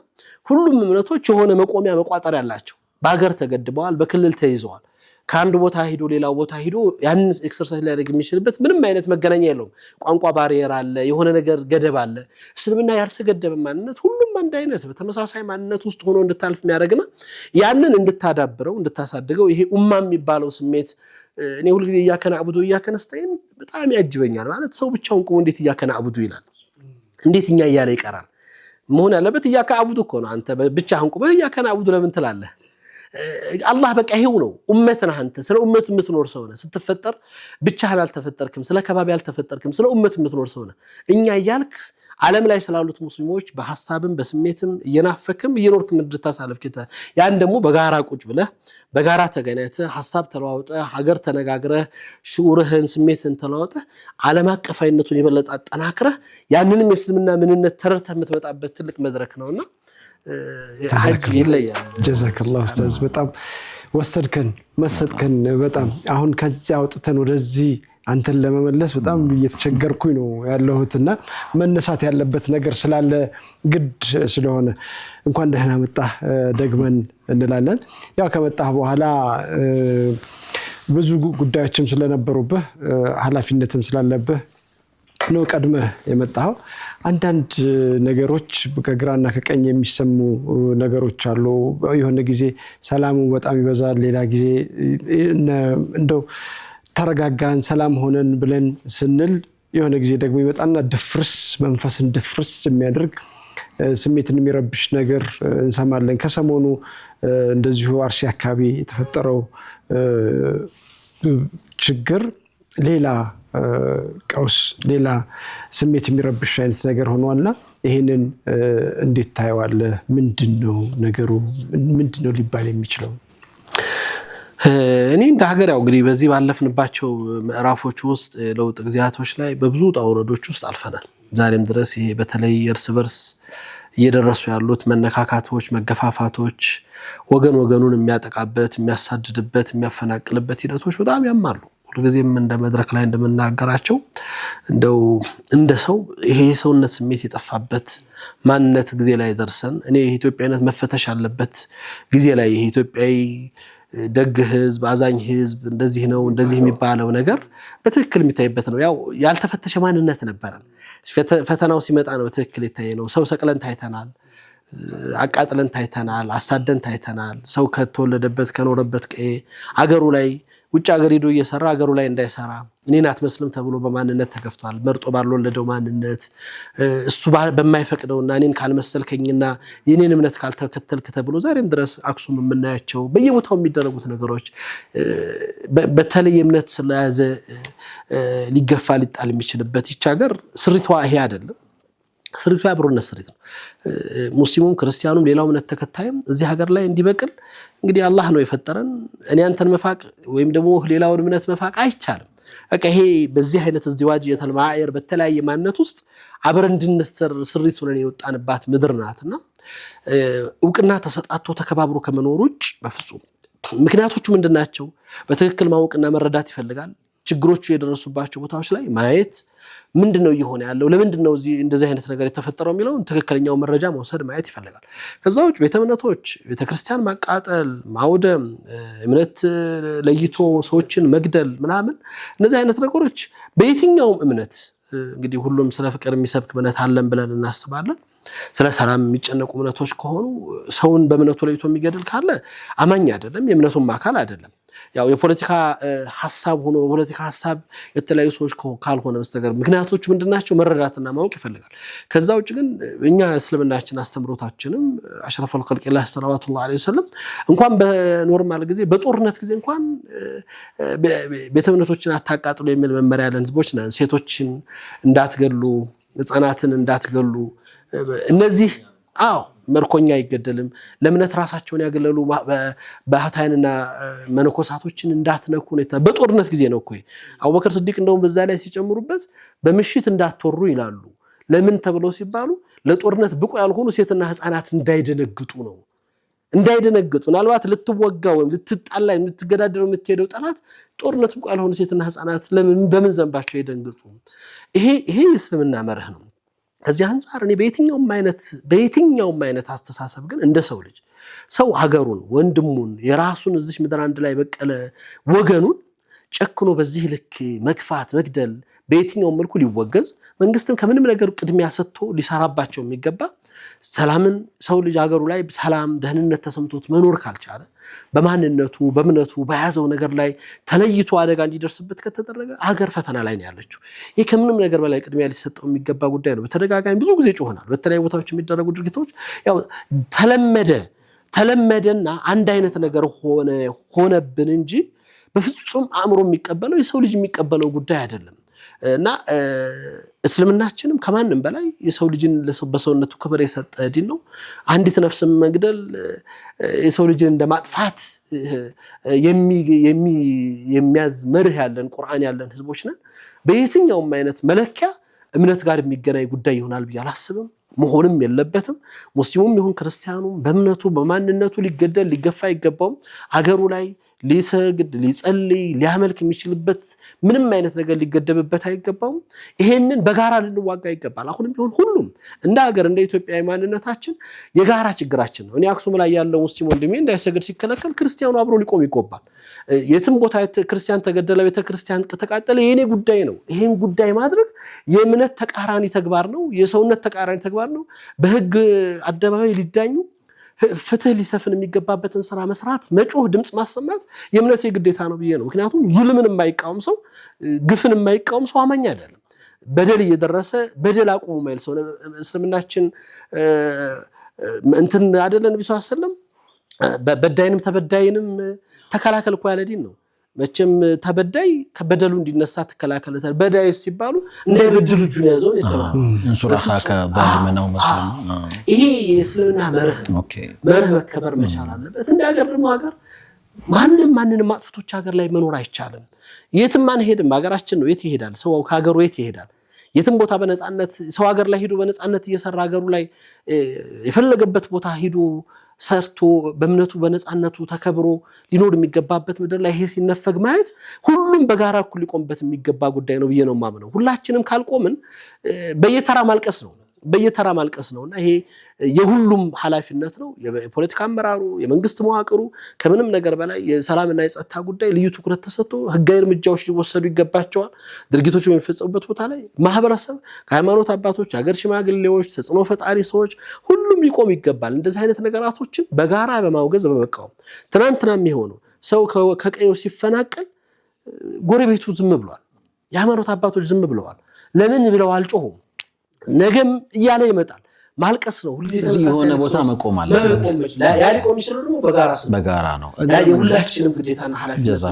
S2: ሁሉም እምነቶች የሆነ መቆሚያ መቋጠር ያላቸው በአገር ተገድበዋል በክልል ተይዘዋል ከአንድ ቦታ ሄዶ ሌላው ቦታ ሄዶ ያን ኤክሰርሳይዝ ሊያደርግ የሚችልበት ምንም አይነት መገናኛ የለውም ቋንቋ ባሪየር አለ የሆነ ነገር ገደብ አለ እስልምና ያልተገደበ ማንነት ሁሉም አንድ አይነት በተመሳሳይ ማንነት ውስጥ ሆኖ እንድታልፍ የሚያደርግና ያንን እንድታዳብረው እንድታሳድገው ይሄ ኡማ የሚባለው ስሜት እኔ ሁሉ ጊዜ ያከና አብዱ ያከነስተይን በጣም ያጅበኛል ማለት ሰው ብቻውን ቆሞ እንዴት ያከና አብዱ ይላል እንዴት እኛ ያለ ይቀራል መሆን ያለበት ያከ አብዱ እኮ ነው አንተ ብቻህን ቆሞ ያከና አብዱ ለምን ትላለህ አላህ በቃ ይሄው ነው ኡመትና አንተ ስለ ኡመት የምትኖር ሰው ነህ ስትፈጠር ብቻህን አልተፈጠርክም ስለ ከባቢ አልተፈጠርክም ስለ ኡመት የምትኖር ሰው ነህ እኛ ያልክ ዓለም ላይ ስላሉት ሙስሊሞች በሐሳብም በስሜትም እየናፈክም እየኖርክ እንድታሳልፍ ያን ደግሞ በጋራ ቁጭ ብለህ በጋራ ተገናኝተህ ሐሳብ ተለዋውጠህ ሀገር ተነጋግረህ ሽዑርህን ስሜትን ተለዋውጠህ ዓለም አቀፋይነቱን የበለጠ አጠናክረህ ያንንም የእስልምና ምንነት ተረድተህ የምትመጣበት ትልቅ መድረክ ነውና ሐጅ ይለያል
S3: ጀዛከላሁ ኡስታዝ በጣም ወሰድከን መሰድከን በጣም አሁን ከዚያ አውጥተን ወደዚህ አንተን ለመመለስ በጣም እየተቸገርኩኝ ነው ያለሁትና መነሳት ያለበት ነገር ስላለ ግድ ስለሆነ እንኳን ደህና መጣህ ደግመን እንላለን ያው ከመጣህ በኋላ ብዙ ጉዳዮችም ስለነበሩብህ ኃላፊነትም ስላለብህ ነው ቀድመህ የመጣው አንዳንድ ነገሮች ከግራና ከቀኝ የሚሰሙ ነገሮች አሉ የሆነ ጊዜ ሰላሙ በጣም ይበዛል ሌላ ጊዜ እንደው ተረጋጋን ሰላም ሆነን ብለን ስንል የሆነ ጊዜ ደግሞ ይመጣና ድፍርስ መንፈስን ድፍርስ የሚያደርግ ስሜትን የሚረብሽ ነገር እንሰማለን ከሰሞኑ እንደዚሁ አርሲ አካባቢ የተፈጠረው ችግር ሌላ ቀውስ ሌላ ስሜት የሚረብሽ አይነት ነገር ሆኗልና ይሄንን እንዴት ታየዋለህ ምንድነው ነገሩ ምንድነው ሊባል የሚችለው
S2: እኔ እንደ ሀገር ያው እንግዲህ በዚህ ባለፍንባቸው ምዕራፎች ውስጥ ለውጥ ግዚያቶች ላይ በብዙ ጣውረዶች ውስጥ አልፈናል ዛሬም ድረስ ይሄ በተለይ እርስ በርስ እየደረሱ ያሉት መነካካቶች መገፋፋቶች ወገን ወገኑን የሚያጠቃበት የሚያሳድድበት የሚያፈናቅልበት ሂደቶች በጣም ያማሉ ሁልጊዜም እንደ መድረክ ላይ እንደምናገራቸው እንደው እንደ ሰው ይሄ ሰውነት ስሜት የጠፋበት ማንነት ጊዜ ላይ ደርሰን እኔ ኢትዮጵያዊነት መፈተሽ አለበት ጊዜ ላይ ይሄ ኢትዮጵያዊ ደግ ህዝብ አዛኝ ህዝብ እንደዚህ ነው እንደዚህ የሚባለው ነገር በትክክል የሚታይበት ነው ያው ያልተፈተሸ ማንነት ነበር ፈተናው ሲመጣ ነው በትክክል የታየው ሰው ሰቅለን ታይተናል አቃጥለን ታይተናል አሳደን ታይተናል ሰው ከተወለደበት ከኖረበት አገሩ ላይ ውጭ ሀገር ሄዶ እየሰራ ሀገሩ ላይ እንዳይሰራ እኔን አትመስልም ተብሎ በማንነት ተከፍቷል መርጦ ባልወለደው ማንነት እሱ በማይፈቅደውና እኔን ካልመሰልከኝና የኔን እምነት ካልተከተልክ ተብሎ ዛሬም ድረስ አክሱም የምናያቸው በየቦታው የሚደረጉት ነገሮች በተለይ እምነት ስለያዘ ሊገፋ ሊጣል የሚችልበት ይች ሀገር ስሪቷ ይሄ አይደለም ስሪቷ አብሮነት ስሪት ነው ሙስሊሙም ክርስቲያኑም ሌላው እምነት ተከታይም እዚህ ሀገር ላይ እንዲበቅል እንግዲህ አላህ ነው የፈጠረን እኔ አንተን መፋቅ ወይም ደግሞ ሌላውን እምነት መፋቅ አይቻልም በቃ ይሄ በዚህ አይነት እዝዲዋጅ የተልማዓየር በተለያየ ማንነት ውስጥ አብረን እንድንሰር ስሪቱ ነን የወጣንባት ምድር ናትና እውቅና ተሰጣቶ ተከባብሮ ከመኖር ውጭ በፍጹም ምክንያቶቹ ምንድናቸው በትክክል ማወቅና መረዳት ይፈልጋል ችግሮች የደረሱባቸው ቦታዎች ላይ ማየት ምንድነው እየሆነ ያለው ለምንድነው እዚህ እንደዚህ አይነት ነገር የተፈጠረው የሚለው ትክክለኛው መረጃ መውሰድ ማየት ይፈልጋል። ከዛው ቤተ እምነቶች ቤተክርስቲያን ማቃጠል ማውደም እምነት ለይቶ ሰዎችን መግደል ምናምን እነዚህ አይነት ነገሮች በየትኛው እምነት እንግዲህ ሁሉም ስለ ፍቅር የሚሰብክ እምነት አለን ብለን እናስባለን። ስለ ሰላም የሚጨነቁ እምነቶች ከሆኑ ሰውን በእምነቱ ለይቶ የሚገድል ካለ አማኝ አይደለም የእምነቱም አካል አይደለም። ያው የፖለቲካ ሐሳብ ሆኖ ፖለቲካ ሐሳብ የተለያዩ ሰዎች ካልሆነ በስተቀር ምክንያቶች ምንድናቸው መረዳትና ማወቅ ይፈልጋል። ከዛው ውጭ ግን እኛ እስልምናችን አስተምሮታችንም አሽረፈል ኸልቂላህ ሰለላሁ ዐለይሂ ወሰለም እንኳን በኖርማል ጊዜ በጦርነት ጊዜ እንኳን ቤተ እምነቶችን አታቃጥሉ የሚል መመሪያ ያለን ህዝቦች ነን። ሴቶችን እንዳትገሉ ህፃናትን እንዳትገሉ እነዚህ መርኮኛ አይገደልም ለምነት ራሳቸውን ያገለሉ ባህታይንና መነኮሳቶችን እንዳትነኩ ነው በጦርነት ጊዜ ነው እኮ አቡበከር ሲዲቅ እንደውም በዛ ላይ ሲጨምሩበት በምሽት እንዳትወሩ ይላሉ። ለምን ተብለው ሲባሉ ለጦርነት ብቁ ያልሆኑ ሴትና ህፃናት እንዳይደነግጡ ነው። እንዳይደነግጡ ምናልባት ልትወጋ ወይም ልትጣላ ልትገዳደሩ የምትሄደው ጠላት ጦርነት ብቁ ያልሆኑ ሴትና ህፃናት ለምን በምን ዘንባቸው ይደንግጡ? ይሄ እስልምና መርህ ነው። ከዚህ አንፃር እኔ በየትኛውም አይነት አስተሳሰብ ግን እንደ ሰው ልጅ ሰው ሀገሩን ወንድሙን የራሱን እዚህ ምድር አንድ ላይ በቀለ ወገኑን ጨክኖ በዚህ ልክ መግፋት መግደል በየትኛውም መልኩ ሊወገዝ መንግስትም ከምንም ነገር ቅድሚያ ሰጥቶ ሊሰራባቸው የሚገባ ሰላምን ሰው ልጅ ሀገሩ ላይ ሰላም ደህንነት ተሰምቶት መኖር ካልቻለ በማንነቱ በእምነቱ በያዘው ነገር ላይ ተለይቶ አደጋ እንዲደርስበት ከተደረገ ሀገር ፈተና ላይ ነው ያለችው። ይሄ ከምንም ነገር በላይ ቅድሚያ ሊሰጠው የሚገባ ጉዳይ ነው። በተደጋጋሚ ብዙ ጊዜ ጮኸናል። በተለያዩ ቦታዎች የሚደረጉ ድርጊቶች ያው ተለመደና አንድ አይነት ነገር ሆነብን እንጂ በፍጹም አእምሮ የሚቀበለው የሰው ልጅ የሚቀበለው ጉዳይ አይደለም። እና እስልምናችንም ከማንም በላይ የሰው ልጅን በሰውነቱ ክብር የሰጠ ዲን ነው። አንዲት ነፍስን መግደል የሰው ልጅን እንደማጥፋት የሚያዝ መርህ ያለን ቁርአን ያለን ህዝቦች ነን። በየትኛውም አይነት መለኪያ እምነት ጋር የሚገናኝ ጉዳይ ይሆናል ብዬ አላስብም። መሆንም የለበትም። ሙስሊሙም ይሁን ክርስቲያኑም በእምነቱ በማንነቱ ሊገደል ሊገፋ አይገባውም። አገሩ ላይ ሊሰግድ ሊጸልይ ሊያመልክ የሚችልበት ምንም አይነት ነገር ሊገደብበት አይገባውም። ይሄንን በጋራ ልንዋጋ ይገባል። አሁንም ቢሆን ሁሉም እንደ ሀገር እንደ ኢትዮጵያዊ ማንነታችን የጋራ ችግራችን ነው። እኔ አክሱም ላይ ያለው ሙስሊም ወንድሜ እንዳይሰግድ ሲከለከል ክርስቲያኑ አብሮ ሊቆም ይገባል። የትም ቦታ ክርስቲያን ተገደለ ቤተክርስቲያን ተቃጠለ የኔ ጉዳይ ነው። ይሄን ጉዳይ ማድረግ የእምነት ተቃራኒ ተግባር ነው። የሰውነት ተቃራኒ ተግባር ነው። በህግ አደባባይ ሊዳኙ ፍትህ ሊሰፍን የሚገባበትን ስራ መስራት መጮህ ድምጽ ማሰማት የእምነት ግዴታ ነው ብዬ ነው። ምክንያቱም ዙልምን የማይቃወም ሰው ግፍን የማይቃወም ሰው አማኝ አይደለም። በደል እየደረሰ በደል አቁሙ ማለት ሰው እስልምናችን እንትን አይደለም ነብዩ ሰለላሁ ዐለይሂ ወሰለም በበዳይንም ተበዳይንም ተከላከል እኮ ያለ ዲን ነው። መቼም ተበዳይ ከበደሉ እንዲነሳ ተከላከለታል። በዳይ ሲባሉ እንዳይበድሉ እጁን ያዘው የተባለ
S1: እንሱራሃከ ዛሊመናው መስለና
S2: ይሄ የእስልምና መርህ መከበር መቻል አለበት። እንደ ሀገር ደግሞ ሀገር ማንንም አጥፍቶች ሀገር ላይ መኖር አይቻልም። የትም አንሄድም። ሀገራችን ነው። የት ይሄዳል ሰው ከሀገሩ የት ይሄዳል? የትም ቦታ በነፃነት ሰው ሀገር ላይ ሄዶ በነፃነት እየሰራ ሀገሩ ላይ የፈለገበት ቦታ ሄዶ ሰርቶ በእምነቱ በነፃነቱ ተከብሮ ሊኖር የሚገባበት ምድር ላይ ይሄ ሲነፈግ ማየት ሁሉም በጋራ እኩል ሊቆምበት የሚገባ ጉዳይ ነው ብዬ ነው የማምነው። ሁላችንም ካልቆምን በየተራ ማልቀስ ነውና ይሄ የሁሉም ኃላፊነት ነው። የፖለቲካ አመራሩ የመንግስት መዋቅሩ ከምንም ነገር በላይ የሰላምና የጸጥታ ጉዳይ ልዩ ትኩረት ተሰጥቶ ህጋዊ እርምጃዎች ሊወሰዱ ይገባቸዋል። ድርጊቶች በሚፈጸሙበት ቦታ ላይ ማህበረሰብ ከሃይማኖት አባቶች ሀገር ሽማግሌዎች ተጽዕኖ ፈጣሪ ሰዎች ሁሉም ሊቆም ይገባል። እንደዚህ አይነት ነገራቶችን በጋራ በማውገዝ በመቃወም ትናንትና የሚሆነው ሰው ከቀዩ ሲፈናቀል ጎረቤቱ ዝም ብሏል። የሃይማኖት አባቶች ዝም ብለዋል። ለምን ብለው አልጮሁም? ነገም እያለ ይመጣል። ማልቀስ ነው።
S1: ሁልጊዜ የሆነ ቦታ መቆም አለበት።
S2: ያሊቆም ይችላል ደግሞ
S1: በጋራ ነው።
S2: የሁላችንም ግዴታና ኃላፊነት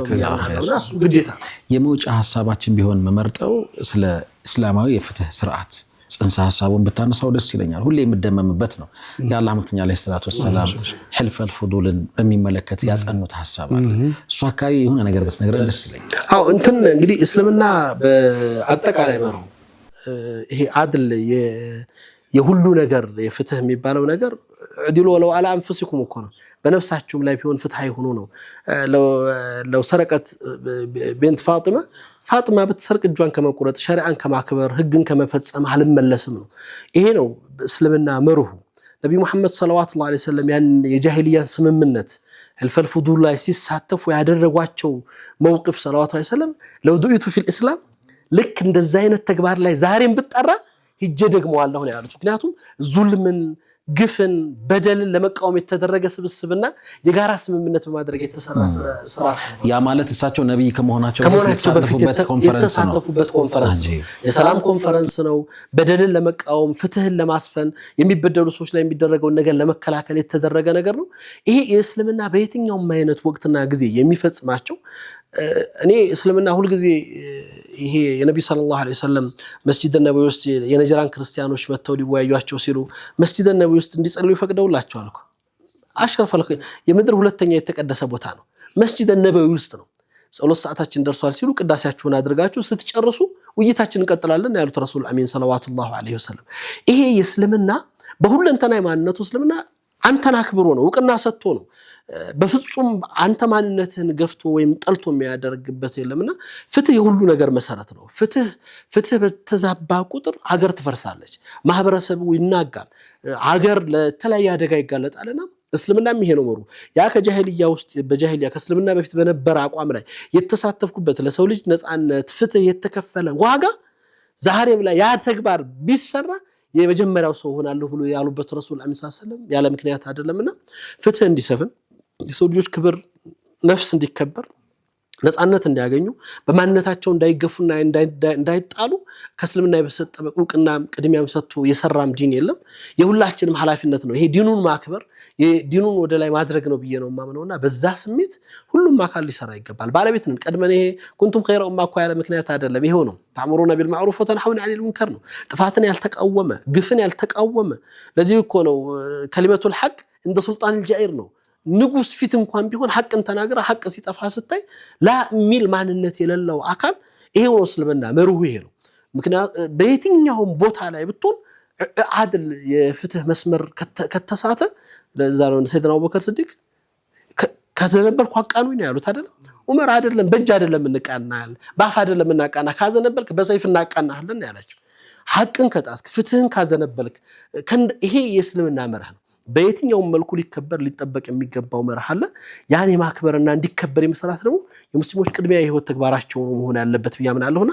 S2: ነው። እሱ ግዴታ
S1: የመውጫ ሐሳባችን ቢሆን መመርጠው ስለ እስላማዊ የፍትህ ስርዓት ጽንሰ ሐሳቡን ብታነሳው ደስ ይለኛል። ሁሌ የምደመምበት ነው። የአላህ መልእክተኛ አለይሂ ሰላቱ ወሰላም ህልፈል ፉዱልን በሚመለከት ያጸኑት ሐሳብ አለ። እሱ አካባቢ የሆነ ነገር ብትነግረን ደስ ይለኛል።
S2: እንግዲህ እስልምና በአጠቃላይ መርሁ ይሄ አድል የሁሉ ነገር የፍትህ የሚባለው ነገር ዕድሉ ወለው አላ አንፍሲኩም እኮ ነው። በነፍሳችሁም ላይ ቢሆን ፍትሃዊ ሆኖ ነው። ለው ሰረቀት ቢንት ፋጢማ ብትሰርቅ እጇን ከመቁረጥ ሸሪዓን ከማክበር ህግን ከመፈጸም አልመለስም ነው። ይሄ ነው እስልምና መርሁ። ነብዩ መሐመድ ሰለላሁ ዐለይሂ ወሰለም ያን የጃሂልያን ስምምነት الفل فضول ላይ ሲሳተፉ ያደረጓቸው መውቅፍ ሰለላሁ ዐለይሂ ወሰለም ለው ዱኢቱ ፊል ኢስላም ልክ እንደዛ አይነት ተግባር ላይ ዛሬም ብትጠራ ሂጄ ደግመዋለሁ ነው ያሉት። ምክንያቱም ዙልምን ግፍን በደልን ለመቃወም የተደረገ ስብስብና የጋራ ስምምነት በማድረግ የተሰራ ስራ
S1: ያ ማለት እሳቸው ነብይ ከመሆናቸው
S2: በፊት የተሳተፉበት ኮንፈረንስ የሰላም ኮንፈረንስ ነው። በደልን ለመቃወም ፍትህን ለማስፈን የሚበደሉ ሰዎች ላይ የሚደረገው ነገር ለመከላከል የተደረገ ነገር ነው። ይሄ የእስልምና በየትኛውም አይነት ወቅትና ጊዜ የሚፈጽማቸው እኔ እስልምና ሁሉ ጊዜ ይሄ የነብዩ ሰለላሁ ዐለይሂ ወሰለም መስጂድ ነብዩ ውስጥ የነጀራን ክርስቲያኖች መተው ሊወያዩአቸው ሲሉ መስጂድ ነብዩ ውስጥ እንዲጸልዩ ፈቅደውላቸዋል እኮ። አሽረፈል የምድር ሁለተኛ የተቀደሰ ቦታ ነው። መስጂድ ነብዩ ውስጥ ነው። ጸሎት ሰዓታችን ደርሷል ሲሉ ቅዳሴያችሁን አድርጋችሁ ስትጨርሱ ውይይታችንን እንቀጥላለን ያሉት ረሱል አሚን ሰለላሁ ዐለይሂ ወሰለም። ይሄ የእስልምና በሁለንተናይ ማንነቱ እስልምና አንተን አክብሮ ነው፣ እውቅና ሰጥቶ ነው። በፍጹም አንተ ማንነትህን ገፍቶ ወይም ጠልቶ የሚያደርግበት የለምና ፍትህ የሁሉ ነገር መሰረት ነው። ፍትህ በተዛባ ቁጥር ሀገር ትፈርሳለች፣ ማህበረሰቡ ይናጋል፣ ሀገር ለተለያየ አደጋ ይጋለጣልና እስልምናም ይሄ ነው መሩ። ያ ከጃሂልያ ውስጥ በጃሂልያ ከእስልምና በፊት በነበረ አቋም ላይ የተሳተፍኩበት ለሰው ልጅ ነፃነት ፍትህ የተከፈለ ዋጋ ዛሬም ላይ ያ ተግባር ቢሰራ የመጀመሪያው ሰው ሆናለሁ ብሎ ያሉበት ረሱል አሚን ሰለላሁ ያለ ምክንያት አይደለምና ፍትህ እንዲሰፍን የሰው ልጆች ክብር ነፍስ እንዲከበር ነፃነት እንዲያገኙ በማንነታቸው እንዳይገፉና እንዳይጣሉ ከእስልምና የበሰጠ ዕውቅና ቅድሚያም ሰጥቶ የሰራም ዲን የለም። የሁላችንም ኃላፊነት ነው ይሄ ዲኑን ማክበር የዲኑን ወደ ላይ ማድረግ ነው ብዬ ነው ማምነውና በዛ ስሜት ሁሉም አካል ሊሰራ ይገባል። ባለቤት ነን ቀድመን ይሄ ኩንቱም ኸይረ ኡማ እኮ ያለ ምክንያት አይደለም። ይሄው ነው ተአምሩና ቢልማዕሩፍ ወተንሐውና ዐኒል ሙንከር ነው። ጥፋትን ያልተቃወመ ግፍን ያልተቃወመ ለዚህ እኮ ነው ከሊመቱል ሐቅ እንደ ሱልጣን الجائر ነው። ንጉስ ፊት እንኳን ቢሆን ሐቅን ተናገረ ሐቅ ሲጠፋ ስታይ ላ ሚል ማንነት የሌለው አካል ይሄው ነው እስልምና መርሁ ይሄ ነው። ምክንያቱም በየትኛውም ቦታ ላይ ብትሆን አድል የፍትህ መስመር ከተሳተ ለዛ ነው ሰይድና አቡበከር ስዲቅ ካዘነበልኩ አቃኑኝ ነው ያሉት አይደል? ዑመር አይደለም በእጅ አይደለም እንቃናል ባፍ አይደለም እናቃና ካዘነበልክ በሰይፍ እናቃናለን ያላችሁ። ሐቅን ከጣስክ ፍትህን ካዘነበልክ ይሄ የእስልምና መርህ ነው። በየትኛውም መልኩ ሊከበር ሊጠበቅ የሚገባው መርህ አለ። ያን የማክበርና እንዲከበር የመስራት ደግሞ የሙስሊሞች ቅድሚያ የህይወት ተግባራቸው ነው መሆን ያለበት ብያምናለሁና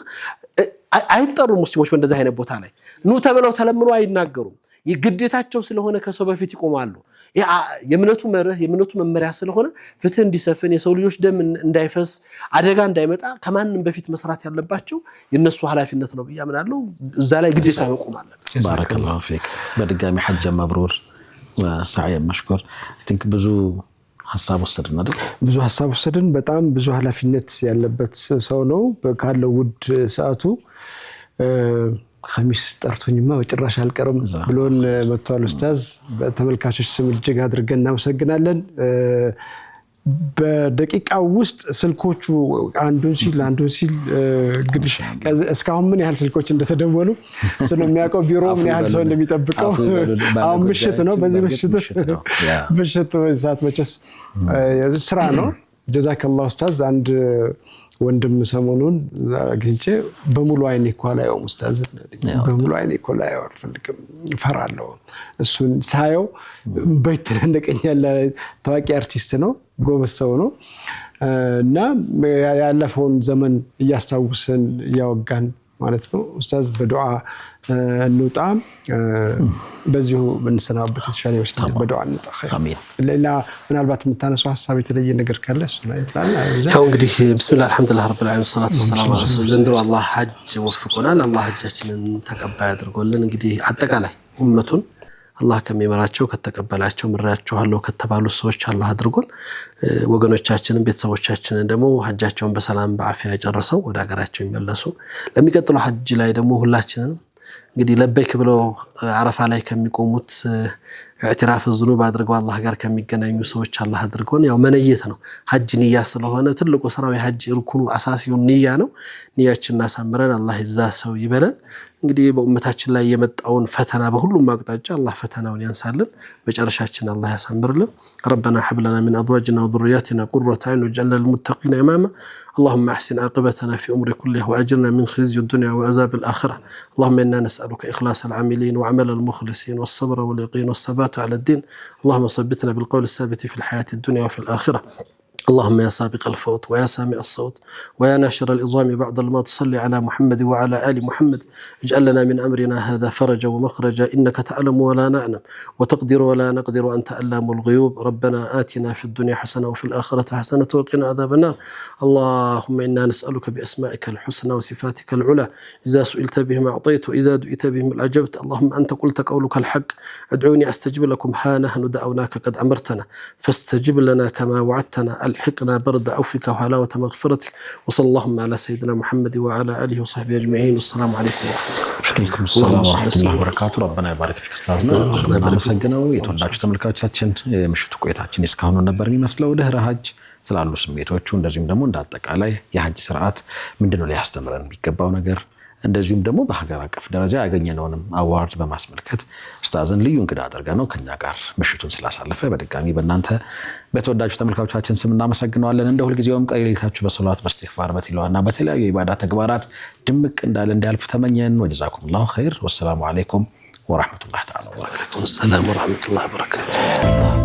S2: አይጠሩ ሙስሊሞች በእንደዚህ አይነት ቦታ ላይ ኑ ተብለው ተለምኖ አይናገሩም። የግዴታቸው ስለሆነ ከሰው በፊት ይቆማሉ። የእምነቱ መርህ የእምነቱ መመሪያ ስለሆነ ፍትህ እንዲሰፍን የሰው ልጆች ደም እንዳይፈስ አደጋ እንዳይመጣ ከማንም በፊት መስራት ያለባቸው የነሱ ኃላፊነት ነው ብያምናለሁ። እዛ ላይ ግዴታ መቆም አለበት።
S1: ባረከላሁ ፊክ። በድጋሚ ሐጅ መብሩር ወሰዓይ መሽኩር። ቲንክ ብዙ ሐሳብ ወሰድን አይደል?
S3: ብዙ ሐሳብ ወሰድን። በጣም ብዙ ኃላፊነት ያለበት ሰው ነው። ካለው ውድ ሰዓቱ ኸሚስ ጠርቶኝማ በጭራሽ አልቀርም ብሎን መጥቷል። ኡስታዝ በተመልካቾች ስም እጅግ አድርገን እናመሰግናለን። በደቂቃው ውስጥ ስልኮቹ አንዱን ሲል እንግዲህ እስካሁን ምን ያህል ስልኮች እንደተደወሉ እሱ ነው የሚያውቀው። ቢሮ ምን ያህል ሰው እንደሚጠብቀው አሁን ምሽት ነው። በዚህ ምሽት ሰዓት መቼስ ስራ ነው። ጀዛከላሁ ኡስታዝ። አንድ ወንድም ሰሞኑን አግኝቼ በሙሉ አይኔ እኮ አላየውም ኡስታዝ፣ በሙሉ አይኔ እኮ ላየው አልፈልግም እፈራለሁ። እሱን ሳየው በይተናነቀኛል። ታዋቂ አርቲስት ነው፣ ጎበዝ ሰው ነው እና ያለፈውን ዘመን እያስታውስን እያወጋን ማለት ነው። ኡስታዝ በዱዓ እንውጣ። በዚሁ ብንሰናበት የተሻለ ይመስላል። በዱዓ እንውጣ።
S1: አሜን።
S3: ሌላ ምናልባት የምታነሳው ሐሳብ የተለየ ነገር ካለ እሱ ላይ
S2: ታው እንግዲህ ቢስሚላህ አልሐምዱሊላህ ረብል ዓለሚን ሰላቱ ወሰላሙ ዐላ ረሱል። ዘንድሮ አላህ ሐጅ ወፍቆናል። አላህ ሐጃችንን ተቀባይ አድርጎልን እንግዲህ አጠቃላይ ኡመቱን አላህ ከሚመራቸው ከተቀበላቸው ምራቸዋለሁ ከተባሉ ሰዎች አላህ አድርጎን ወገኖቻችንን ቤተሰቦቻችንን ደግሞ ሐጃቸውን በሰላም በአፊያ ጨርሰው ወደ ሀገራቸው ይመለሱ። ለሚቀጥለው ሐጅ ላይ ደግሞ ሁላችንም እንግዲህ ለበይክ ብለው አረፋ ላይ ከሚቆሙት ኢዕትራፍ ዝኑብ አድርገው አላህ ጋር ከሚገናኙ ሰዎች አላህ አድርጎን። ያው መነየት ነው ሐጅ ንያ ስለሆነ ትልቁ ስራው የሐጅ ሩኩኑ አሳሲው ንያ ነው። ንያችንን አሳምረን አላህ ይዛ ሰው ይበለን። እንግዲህ በኡመታችን ላይ የመጣውን ፈተና በሁሉም አቅጣጫ አላህ ፈተናውን ያንሳልን መጨረሻችን አላህ ያሳምርልን ربنا هب لنا من ازواجنا وذرياتنا قرة اعين واجعلنا للمتقين اماما اللهم احسن عاقبتنا في امور كلها واجرنا من خزي الدنيا وعذاب الاخره اللهم انا نسالك اخلاص العاملين وعمل المخلصين والصبر واليقين والثبات على الدين اللهم ثبتنا بالقول الثابت في الحياة الدنيا وفي الآخرة اللهم يا سابق الفوت ويا سامع الصوت ويا ناشر العظام بعد الموت صل على محمد وعلى آل محمد اجعل لنا من أمرنا هذا فرجا ومخرجا إنك تعلم ولا نعلم وتقدر ولا نقدر أنت علام الغيوب ربنا آتنا في الدنيا حسنة وفي الآخرة حسنة وقنا عذاب النار اللهم إنا نسألك بأسمائك الحسنى وصفاتك العلى إذا سئلت بهم أعطيت وإذا دعيت بهم أجبت اللهم أنت قلت قولك الحق ادعوني أستجب لكم ها نحن دعوناك قد أمرتنا فاستجب لنا كما وعدتنا الحقنا برد عفوك وحلاوة مغفرتك وصلى اللهم على سيدنا محمد وعلى آله وصحبه أجمعين والسلام عليكم ورحمة الله
S1: عليكم السلام ورحمة الله وبركاته ربنا يبارك فيك أستاذنا እናመሰግነው የተወዳጁ ተመልካቾቻችን የምሽቱ ቆይታችን እስካሁን ነበር የሚመስለው ድህረ ሀጅ ስላሉ ስሜቶቹ እንደዚሁም ደግሞ እንዳጠቃላይ የሀጅ ስርዓት ምንድነው ሊያስተምረን የሚገባው ነገር እንደዚሁም ደግሞ በሀገር አቀፍ ደረጃ ያገኘነውንም አዋርድ በማስመልከት ኡስታዝን ልዩ እንግዳ አድርገነው ከኛ ጋር ምሽቱን ስላሳለፈ በድጋሚ በእናንተ በተወዳጁ ተመልካቾቻችን ስም እናመሰግናለን እንደ ሁልጊዜውም ቀሪ ሌሊታችሁ በሶላት በእስቲግፋር በቲላዋና በተለያዩ የኢባዳ ተግባራት ድምቅ እንዳለ እንዲያልፍ ተመኘን ወጀዛኩሙላሁ ኸይር ወሰላሙ አለይኩም ወራህመቱላሂ ተዓላ ወበረካቱሁ
S2: السلام ورحمة الله وبركاته